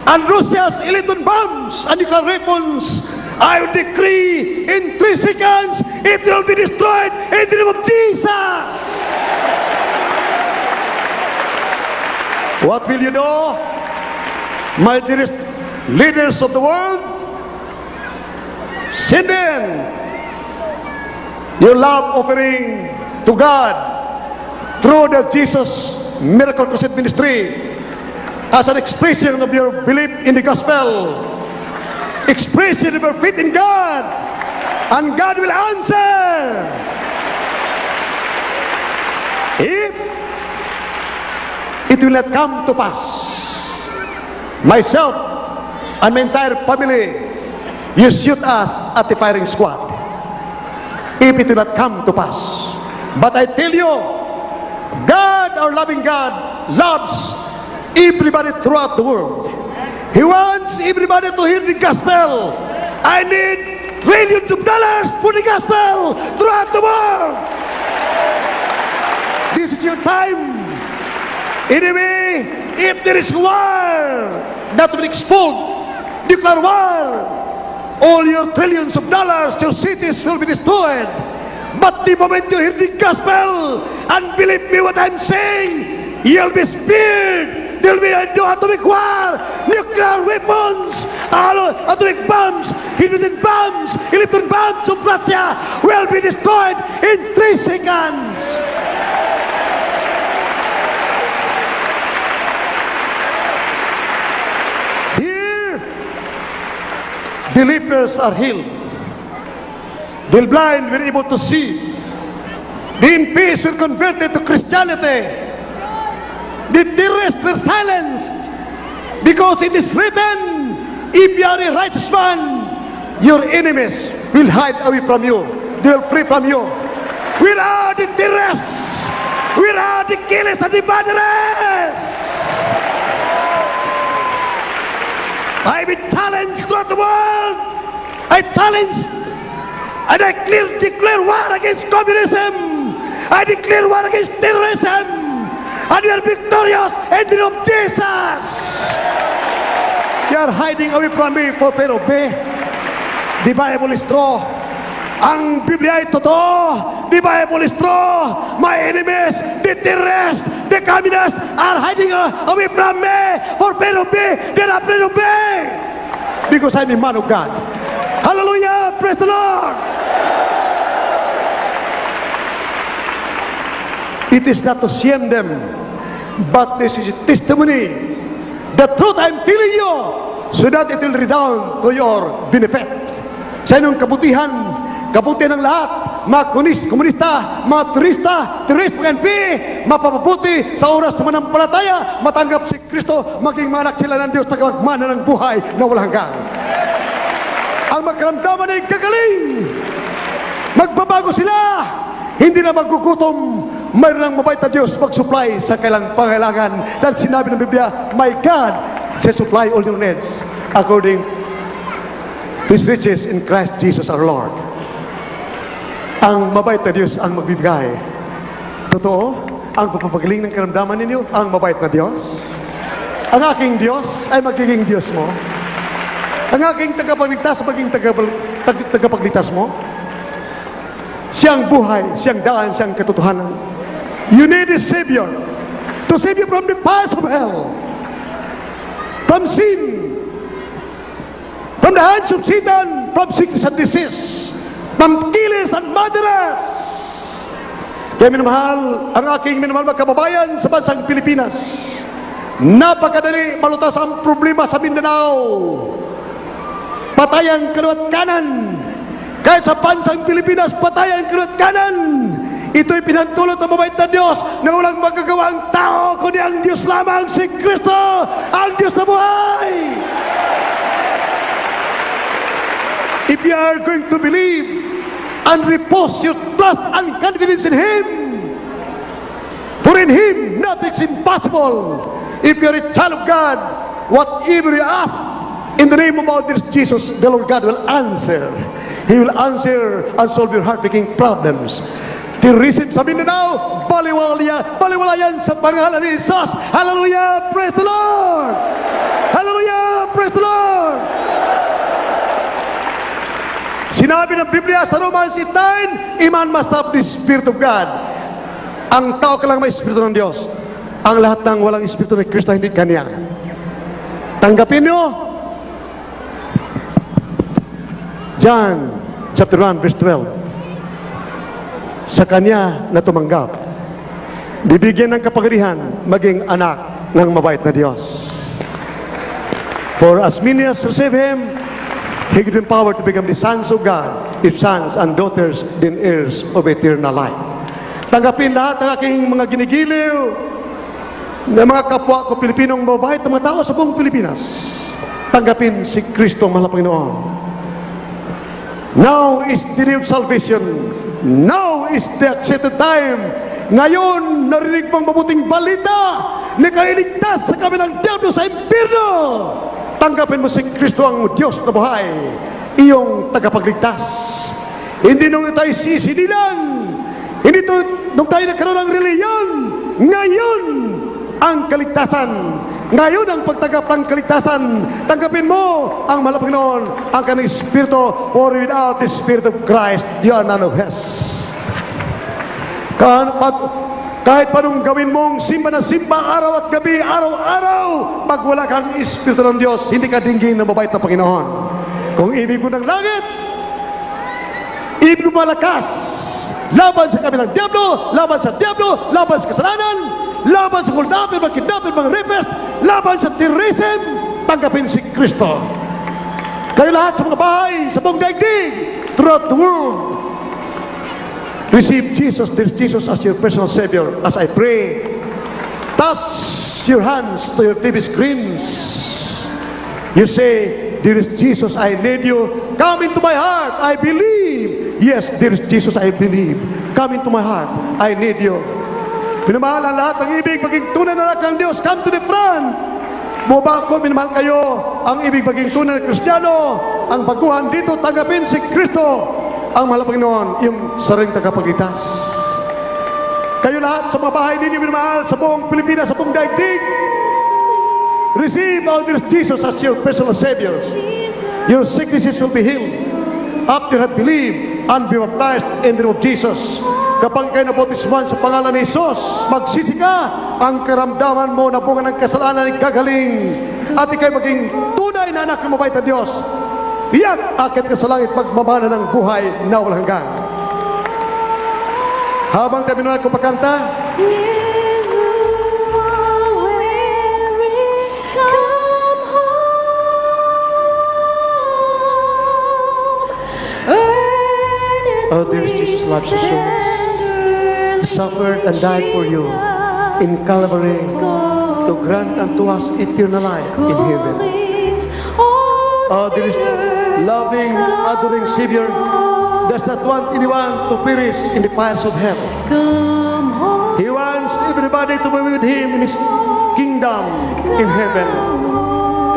and Russia's electron bombs and nuclear weapons, I will decree in 3 seconds it will be destroyed in the name of Jesus. What will you do, my dearest leaders of the world? Send in your love offering to God through the Jesus Miracle Crusade Ministry as an expression of your belief in the gospel, expression of your faith in God, and God will answer. If it will not come to pass, myself and my entire family, you shoot us at the firing squad. If it will not come to pass. But I tell you, God, our loving God, loves everybody throughout the world. He wants everybody to hear the gospel. I need trillions of dollars for the gospel throughout the world. This is your time. Anyway, if there is war that will explode, declare war. All your trillions of dollars, your cities will be destroyed. But the moment you hear the gospel and believe me what I'm saying, you'll be spared. There will be no atomic war, nuclear weapons, atomic bombs, hydrogen bombs, electron bombs of Russia will be destroyed in 3 seconds. Here, the lepers are healed. The blind were able to see. The impieces were converted to Christianity. The terrorists were silenced. Because it is written, if you are a righteous man, your enemies will hide away from you. They will flee from you. Where are the terrorists? Where are the killers and the murderers? I will challenge throughout the world. I challenge and I declare war against communism. I declare war against terrorism. And we are victorious in the name of Jesus. They are hiding away from me for fear of me. The Bible is true. Ang Biblia ay totoo. The Bible is true. My enemies, the terrorists, the communists are hiding away from me for fear of me. They are afraid of me. Because I'm a man of God. Hallelujah! Praise the Lord! It is not to shame them, but this is a testimony. The truth I'm telling you, so that it will redound to your benefit. Sa inyong kabutihan ng lahat, mga komunista, mga terorist, PNP, mapapabuti sa oras na manampalataya, matanggap si Kristo, maging mga anak sila ng Diyos na kawagmana ng buhay na walang hanggan. Ang makaramdaman ay gagaling. Magbabago sila. Hindi na maggugutom. Mayroon ang mabait na Diyos mag-supply sa kailang pangailangan. Dahil sinabi ng Biblia, my God shall supply all your needs according to His riches in Christ Jesus our Lord. Ang mabait na Diyos ang magbibigay. Totoo, ang papapagaling ng karamdaman ninyo, ang mabait na Diyos. Ang aking Diyos ay magiging Diyos mo. Ang aking tagapagligtas, maging tagapagligtas mo. Siyang buhay, siyang daan, siyang katotohanan. You need a Savior to save you from the paths of hell, from sin, from the hands of Satan, from sickness and disease, from killers and murderers. Kaya minamahal, ang aking minamahal mga kababayan sa bansang Pilipinas, napakadali malutas ang problema sa Mindanao. Patayan kaliwat kanan. Kahit sa bansang Pilipinas, patayan kaliwat kanan. Ito'y pinagtulot ng mabait na Diyos na walang magagawa ang tao, kundi ang Diyos lamang, si Kristo, ang Diyos na buhay. If you are going to believe and repose your trust and confidence in Him, for in Him nothing is impossible. If you are a child of God, whatever you ask, in the name of our dear Jesus, the Lord God will answer. He will answer and solve your heartbreaking problems. Terrorism sa Mindanao, baliwala yan sa pangalan ni Jesus. Hallelujah! Praise the Lord! Hallelujah! Praise the Lord! Sinabi ng Biblia sa Romans 8:9, a man must have the Spirit of God. Ang tao ka lang may Espiritu ng Diyos. Ang lahat ng walang Espiritu ng Kristo hindi kanya. Tanggapin nyo. John chapter 1 verse 12. Sa kanya na tumanggap, bibigyan ng kapangyarihan maging anak ng mabait na Diyos. For as many as receive Him, He gave them power to become the sons of God, if sons and daughters, then heirs of eternal life. Tanggapin lahat ng aking mga ginigiliw na mga kapwa ko Pilipinong mabait na mga tao sa buong Pilipinas. Tanggapin si Kristo ang mahal na Panginoon. Now is the day of salvation. Now is the accepted time. Ngayon, narinig mong mabuting balita na kailigtas sa kami ng diablo sa impyerno. tanggapin mo si Kristo ang Diyos na buhay, iyong tagapagligtas. Hindi nung tayo sisinilang, hindi nung tayo nagkaroon ng reliyon, ngayon ang kaligtasan, ngayon ang pagtanggap ng kaligtasan, tanggapin mo ang mahal na Panginoon, ang kanyang Espiritu, for without the Spirit of Christ, you are none of His. Kahit panong gawin mong simba na simba araw at gabi, araw-araw, pag wala kang Espiritu ng Diyos, hindi ka dinggin ng mabait na Panginoon. Kung ibig mo ng langit, ibig mo malakas, laban sa kabilang Diablo, laban sa Diablo, laban sa kasalanan, laban sa kuldapin, mga kidnapin, mga rapist, laban sa terrorism, tanggapin si Kristo. Kayo lahat sa mga bahay, sa buong daigdig, throughout the world, receive Jesus, dear Jesus, as your personal Savior. As I pray, touch your hands to your TV screens. You say, dear Jesus, I need you. Come into my heart. I believe. Yes, dear Jesus, I believe. Come into my heart. I need you. Minamahal ang lahat ng ibig, maging tunay na anak ng Diyos. Come to the front. Bumaba ako, minamahal kayo. Ang ibig maging tunay na Kristiyano. Ang baguhan dito, tanggapin si Kristo. Ang mahal na Panginoon, yung sariling tagapagligtas. Kayo lahat sa mga bahay ninyo, minamahal, sa buong Pilipinas, sa buong daigdig, receive our dear Jesus as your personal Savior. Your sicknesses will be healed after you have believed and be baptized in the name of Jesus. Kapag kayo nabautisman sa pangalan ni Jesus, magsisi ka, ang karamdaman mo na bunga ng kasalanan ay gagaling, at ikay maging tunay na anak ng mabait na Diyos. Iyak, akit ka sa langit, magmamana ng buhay na walang hanggan. Habang tayo binuhay ko pakanta, oh, dear Jesus loves you so much. He suffered and died for you in Calvary to grant unto us eternal life in heaven. Oh, dear loving, adoring Savior does not want anyone to perish in the fires of hell. He wants everybody to be with Him in His kingdom in heaven.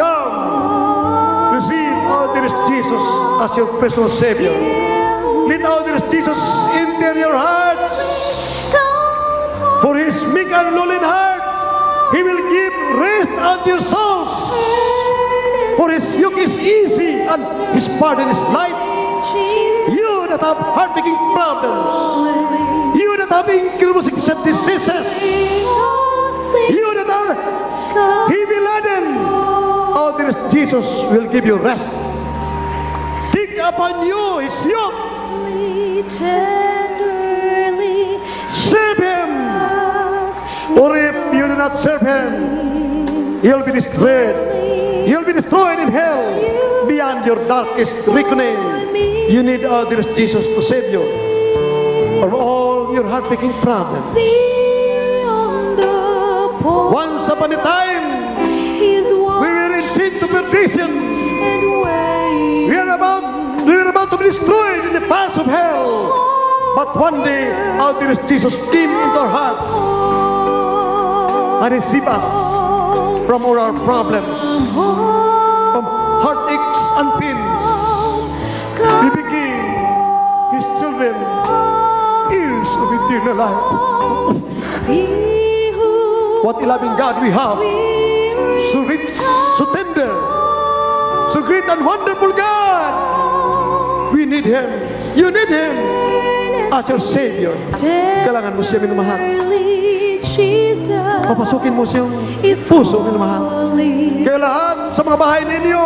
Come, receive our dearest Jesus as your personal Savior. Let our dearest Jesus enter your hearts. For His meek and lowly heart, He will give rest unto your souls. For His yoke is easy and His burden is light. You that have heart-breaking problems, you that have incurable sickness and diseases, you that are heavy laden, our dearest Jesus will give you rest. Take upon you His yoke. Serve Him. Or if you do not serve Him, He'll be destroyed. You'll be destroyed in hell beyond your darkest reckoning. You need our dearest Jesus to save you from all your heart-breaking problems. Once upon a time, we were in sin to perdition. We were about to be destroyed in the fires of hell. But one day, our dearest Jesus came into our hearts and received us from all our problems, from heartaches and pains. We became His children, heirs of eternal life. What a loving God we have, so rich, so tender, so great and wonderful God. We need Him. You need Him as your Savior. Kailangan mo siya minamahal. Papasukin mo siyang puso, minamahal. Kaya lahat sa mga bahay ninyo,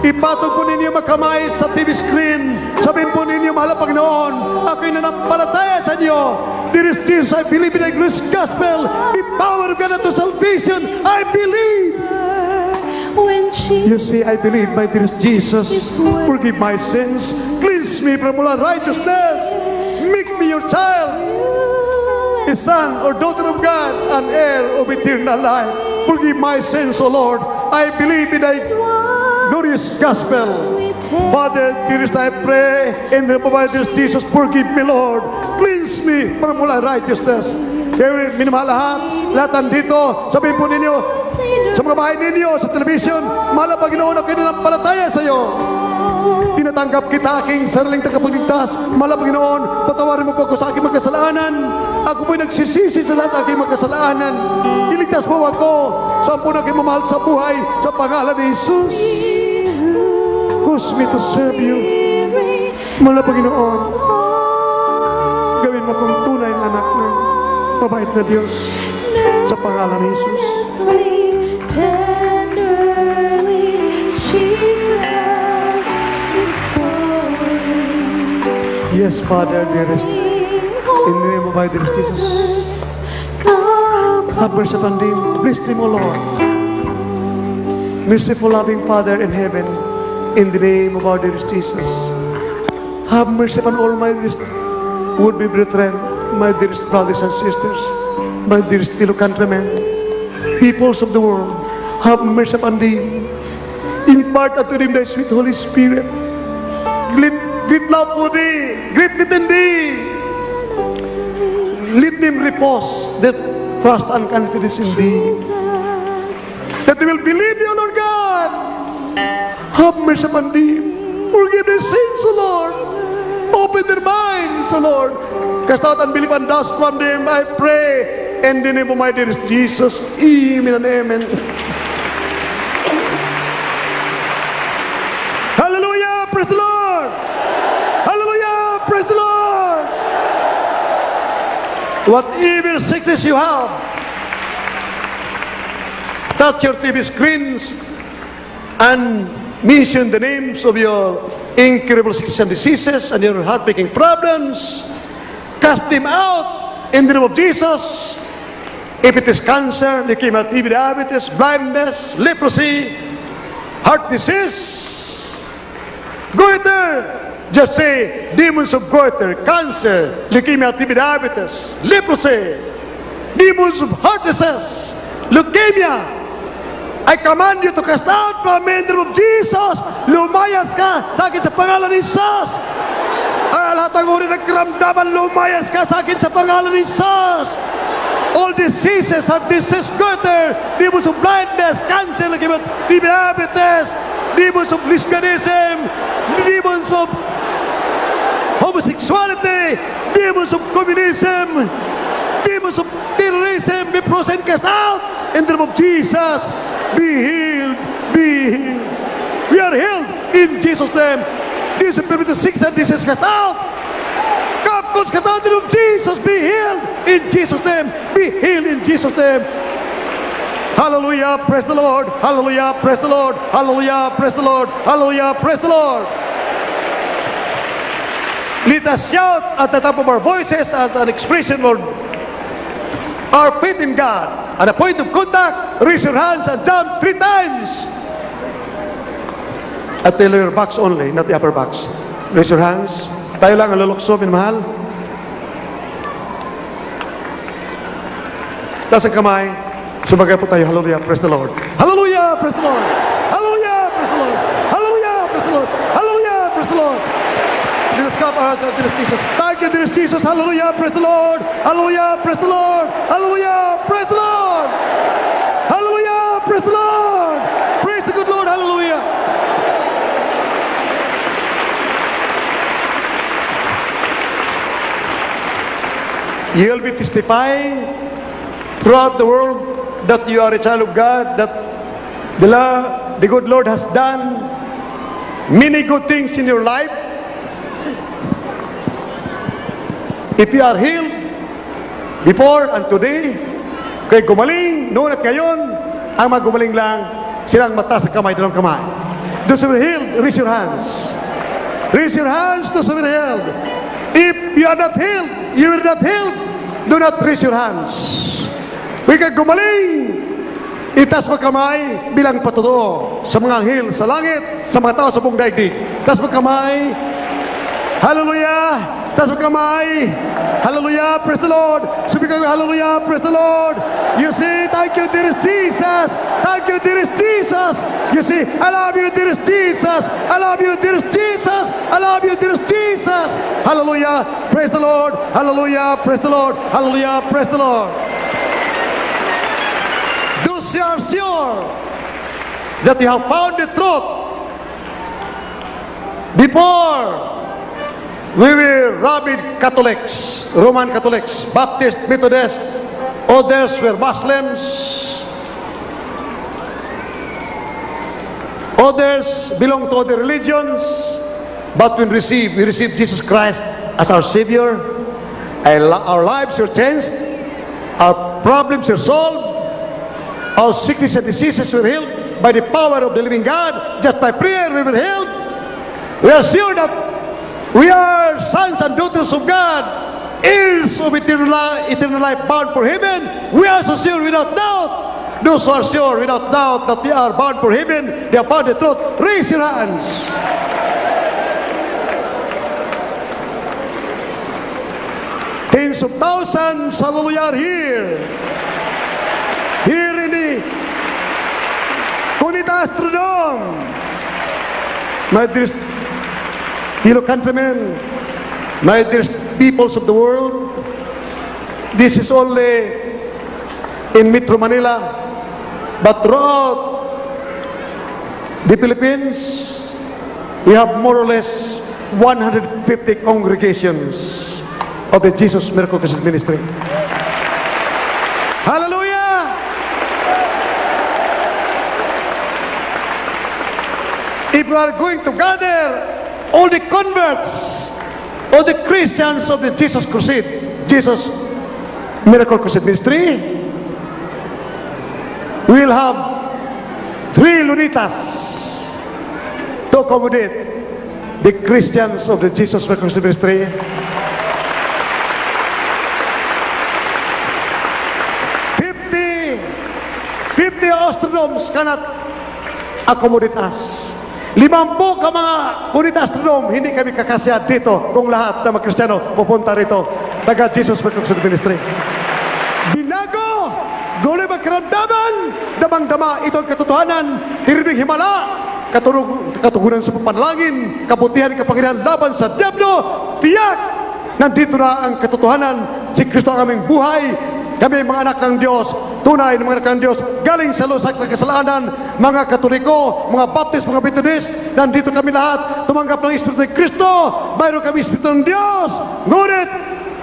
ipatog po ninyo magkamay sa TV screen. Sabihin po ninyo, mahal na Panginoon, ako'y nanampalataya sa inyo. Dearest Jesus, I believe in the grace gospel, the power of God unto salvation. I believe. You say, I believe, my dearest Jesus. Forgive my sins. Cleanse me from all unrighteousness. Make me your child, a son or daughter of God, an heir of eternal life. Forgive my sins, O Lord. I believe in thy glorious gospel. Father, dearest, I pray in the name of our dearest Jesus, forgive me, Lord. Cleanse me from all unrighteousness. Kaya minamahal lahat nandito, sabihin po ninyo, sa mga bahay ninyo, sa television, mahal na Panginoon, ang kinanampalataya sa iyo. Tinatanggap kita aking sariling tagapagligtas. Mahal na Panginoon, patawarin mo po ako sa aking magkasalanan. Ako po'y nagsisisi sa lahat ng aking magkasalanan. Iligtas mo ako sa po na aking mamahal sa buhay sa pangalan ni Jesus. Cause me to serve you. Mahal na Panginoon, gawin mo kong tunay ang anak ng mabait na Diyos sa pangalan ni Jesus. Tenderly, Jesus is calling. Yes, Father, dearest. In the name of my dearest Jesus. Come, Have mercy upon them. Bless them, O Lord. Merciful, loving Father in heaven, in the name of our dearest Jesus. Have mercy upon all my dearest would-be brethren, my dearest brothers and sisters, my dearest fellow countrymen, peoples of the world. Have mercy upon them. Impart unto them thy sweet Holy Spirit. Great love for thee. Great within thee. Let them repose that trust and confidence in thee. That they will believe you, Lord God. Have mercy upon them. Forgive their sins, O Lord. Open their minds, O Lord. Cast out unbelief and dust from them, I pray. In the name of my dearest Jesus. Amen and amen. Hallelujah! Praise the Lord! Hallelujah! Praise the Lord! Whatever sickness you have, touch your TV screens and mention the names of your incurable sickness and diseases and your heartbreaking problems. Cast them out in the name of Jesus. If it is cancer, leukemia, TB, diabetes, blindness, leprosy, heart disease, goiter, just say demons of goiter, cancer, leukemia, TB, diabetes, leprosy, demons of heart disease, leukemia. I command you to cast out from me in the name of Jesus. Lumayas ka sa akin sa pangalan ni Jesus. Ay, lahat ng uri ng karamdaman, lumayas ka sa akin sa pangalan ni Jesus. All diseases, heart disease, goiter, demons of blindness, cancer, leukemia, diabetes, demons of lesbianism, demons of homosexuality, demons of communism, demons of terrorism, be frozen, cast out in the name of Jesus. Be healed, be healed. We are healed in Jesus' name. This is permitted sickness and disease cast out. Capcos cast out in the name of Jesus. Be healed in Jesus' name. Be healed in Jesus' name. Hallelujah, praise the Lord. Hallelujah, praise the Lord. Hallelujah, praise the Lord. Hallelujah, praise the Lord. Let us shout at the top of our voices as an expression of our faith in God. At a point of contact, raise your hands and jump 3 times. At the lower box only, not the upper box. Raise your hands. Tayo lang ang lulukso, minamahal. Taas ang kamay. Sumagay po tayo. Hallelujah, praise the Lord. Hallelujah, praise the Lord. Hallelujah, praise the Lord. Hallelujah, praise the Lord. Hallelujah, praise the Lord. Let us clap our hands to dearest Jesus. Thank you, dearest Jesus. Hallelujah, praise the Lord. Hallelujah, praise the Lord. Hallelujah, praise the Lord. Hallelujah, praise the Lord. Praise the good Lord. Hallelujah. You'll be testifying throughout the world that you are a child of God, that the good Lord has done many good things in your life. If you are healed before and today, kay gumaling, noon at ngayon, ang magumaling lang, silang mataas ang kamay, dalawang kamay. Those who are healed, raise your hands. Raise your hands, those who are healed. If you are not healed, you are not healed, do not raise your hands. Kung kay gumaling, itaas mo kamay bilang patutuo sa mga anghel sa langit, sa mga tao sa buong daigdig. Taas mo kamay. Hallelujah. Taas mo kamay. Hallelujah. Praise the Lord. Sabi kayo, hallelujah. Praise the Lord. You see, thank you, dearest Jesus. Thank you, dearest Jesus. You see, I love you, dearest Jesus. I love you, dearest Jesus. I love you, dearest Jesus. Hallelujah. Praise the Lord. Hallelujah. Praise the Lord. Hallelujah. Praise the Lord. Those once you are sure that you have found the truth, before we were rabid Catholics, Roman Catholics, Baptist, Methodist, others were Muslims, others belong to other religions, but when we receive Jesus Christ as our Savior, our lives are changed, our problems are solved, our sickness and diseases were healed by the power of the living God. Just by prayer we were healed. We are sure that we are sons and daughters of God, heirs of eternal life, bound for heaven. We are so sure without doubt. Those who are sure without doubt that they are bound for heaven, they have found the truth. Raise your hands. Tens of thousands, hallelujah, are here. Here in the Cunita Astrodome. My dearest fellow countrymen, my dearest peoples of the world, this is only in Metro Manila, but throughout the Philippines, we have more or less 150 congregations of the Jesus Miracle Crusade Ministry. Hallelujah! If we are going to gather all the converts, all the Christians of the Jesus Crusade, Jesus Miracle Crusade Ministry, we will have 3 Lunitas to accommodate the Christians of the Jesus Miracle Crusade Ministry. 50 Astronomes cannot accommodate us. 50 ka mga Cunita Astrodome, hindi kami kakasya dito kung lahat ng mga Kristiyano pupunta rito. Taga Jesus Miracle Crusade Ministry. Binago! Gulay magkaramdaman! Damang-dama, ito ang katotohanan. Hiribing himala! Katugunan sa panalangin, kabutihan, kapangyarihan laban sa diablo. Tiyak! Nandito na ang katotohanan. Si Kristo ang aming buhay. Kami mga anak ng Diyos, tunay ng mga anak ng Diyos, galing sa lusak ng kasalanan, mga Katoliko, mga Baptist, mga Methodist, nandito kami lahat, tumanggap ng Espiritu ng Kristo, mayroon kami Espiritu ng Diyos, ngunit,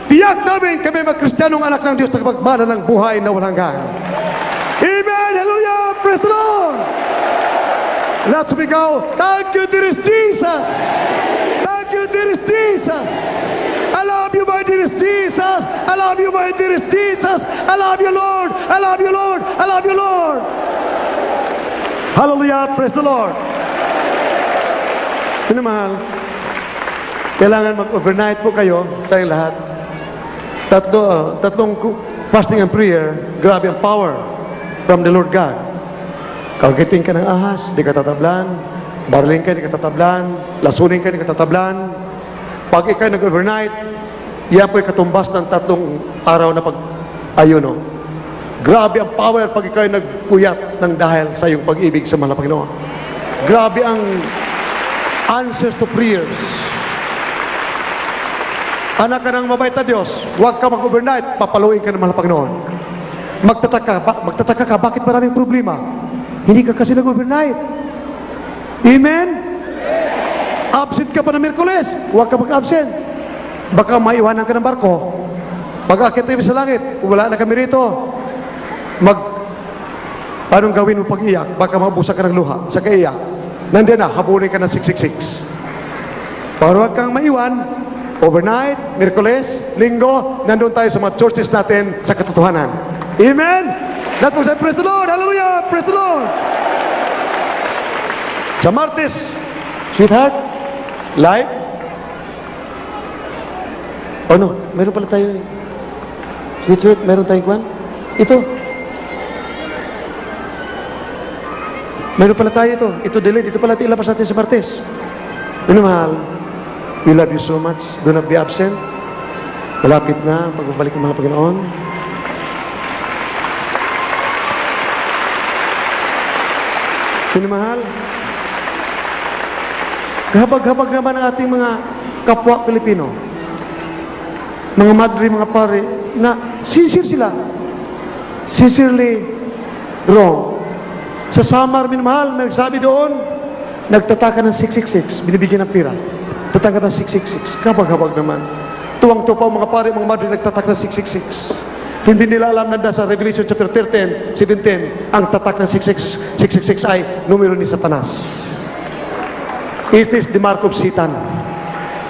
tiyak namin kami mga Kristiyanong anak ng Diyos na kapagmana ng buhay na walang hanggan. Amen! Hallelujah! Praise the Lord! Let's go. Thank you, dearest Jesus! Thank you, dearest Jesus! I love you, my dearest Jesus. I love you, my dearest Jesus. I love you, Lord. I love you, Lord. I love you, Lord. Hallelujah. Praise the Lord. Minamahal, kailangan mag-overnight po kayo, tayong lahat. Tatlong fasting and prayer, grabe ang power from the Lord God. Kagiting ka ng ahas, di ka tatablan. Baraling ka, di ka tatablan. Lasunin ka, di ka tatablan. Pag ikay nag-overnight, yan po'y katumbas ng 3 araw na pag-ayuno. Grabe ang power pag ikay nagpuyat ng dahil sa iyong pag-ibig sa mahal na Panginoon. Grabe ang answers to prayers. Anak ka ng mabait na Diyos, huwag ka mag-overnight, papaluin ka ng mahal na Panginoon. Magtataka ka, bakit maraming problema? Hindi ka kasi nag-overnight. Amen? Absent ka pa ng Miyerkules, huwag ka mag-absent. Baka maiwanan ka ng barko. Pag-akit tayo sa langit, wala na kami rito. Anong gawin mo pag-iyak? Baka mabusa ka ng luha sa kaiyak. Nandiyan na, habunin ka ng 666. Para huwag kang maiwan, overnight, Miyerkules, Linggo, nandun tayo sa mga churches natin sa katotohanan. Amen? That was praise the Lord. Hallelujah! Praise the Lord! Sa Martes, sweetheart, live? Oh no, meron pala tayo eh. Sweet, meron tayong kwan? Ito. Meron pala tayo ito. Ito delayed. Ito pala ilabas natin sa Martes. Minamahal, we love you so much. Do not be absent. Malapit na ang pagbabalik ng mga Panginoon. Minamahal, habag-habag naman ang ating mga kapwa Pilipino, mga madre, mga pare, na sincere sila. Sincerely Wrong. Sa Samar, minamahal, may nagsabi doon, nagtataka ng 666, binibigyan ng pira. Tataka ng 666, kabag-habag naman. Tuwang-tuwa mga pare, mga madre, nagtataka ng 666. Hindi nila alam na sa Revelation chapter 13, 17, ang tatak ng 666 ay numero ni Satanas. Is this the mark of Satan?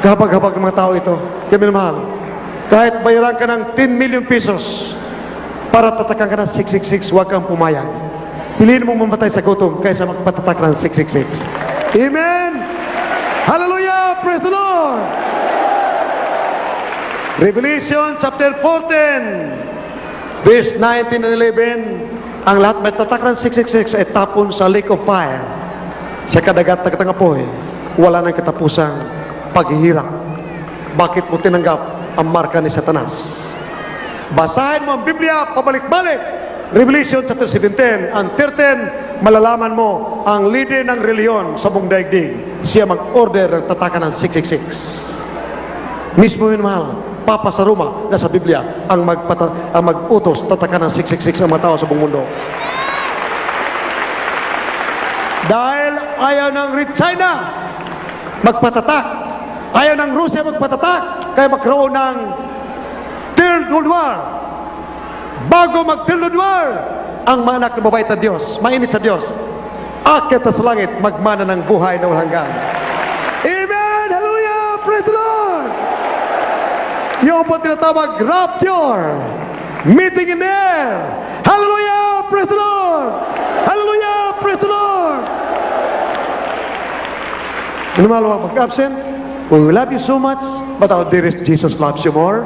Kabag-habag ng mga tao ito. Kaya minamahal, kahit bayaran ka ng 10 million pesos para tatakan ka ng 666, huwag kang pumayag. Piliin mo mamatay sa gutom kaysa magpatatak ng 666. Amen! Hallelujah! Praise the Lord! Revelation chapter 14, verse 19 and 11, ang lahat may tatak ng 666 ay tapon sa lake of fire. Sa kadagat na katangapoy, wala nang katapusang paghihirap. Bakit mo tinanggap ang marka ni Satanas? Basahin mo ang Biblia, pabalik-balik. Revelation chapter 17 and 13, malalaman mo ang leader ng reliyon sa buong daigdig. Siya mag-order ng tatakan ng 666. Mismo yun, mahal, Papa sa Roma, nasa Biblia, ang mag-utos, tatakan ng 666 ang mga tao sa buong mundo. Dahil ayaw ng China magpatatak, ayaw ng Russia magpatatak, kaya magkaroon ng Third World War. Bago mag-Third World War, ang mga anak na mabait na Diyos, mainit sa Diyos, akit sa langit, magmana ng buhay na walang hanggan. Amen! Hallelujah! Praise the Lord! Yung po tinatawag rapture, meeting in the air. Hallelujah! Praise the Lord! Hallelujah! Praise the Lord! Ano mga mag-absent? We love you so much, but our dearest Jesus loves you more.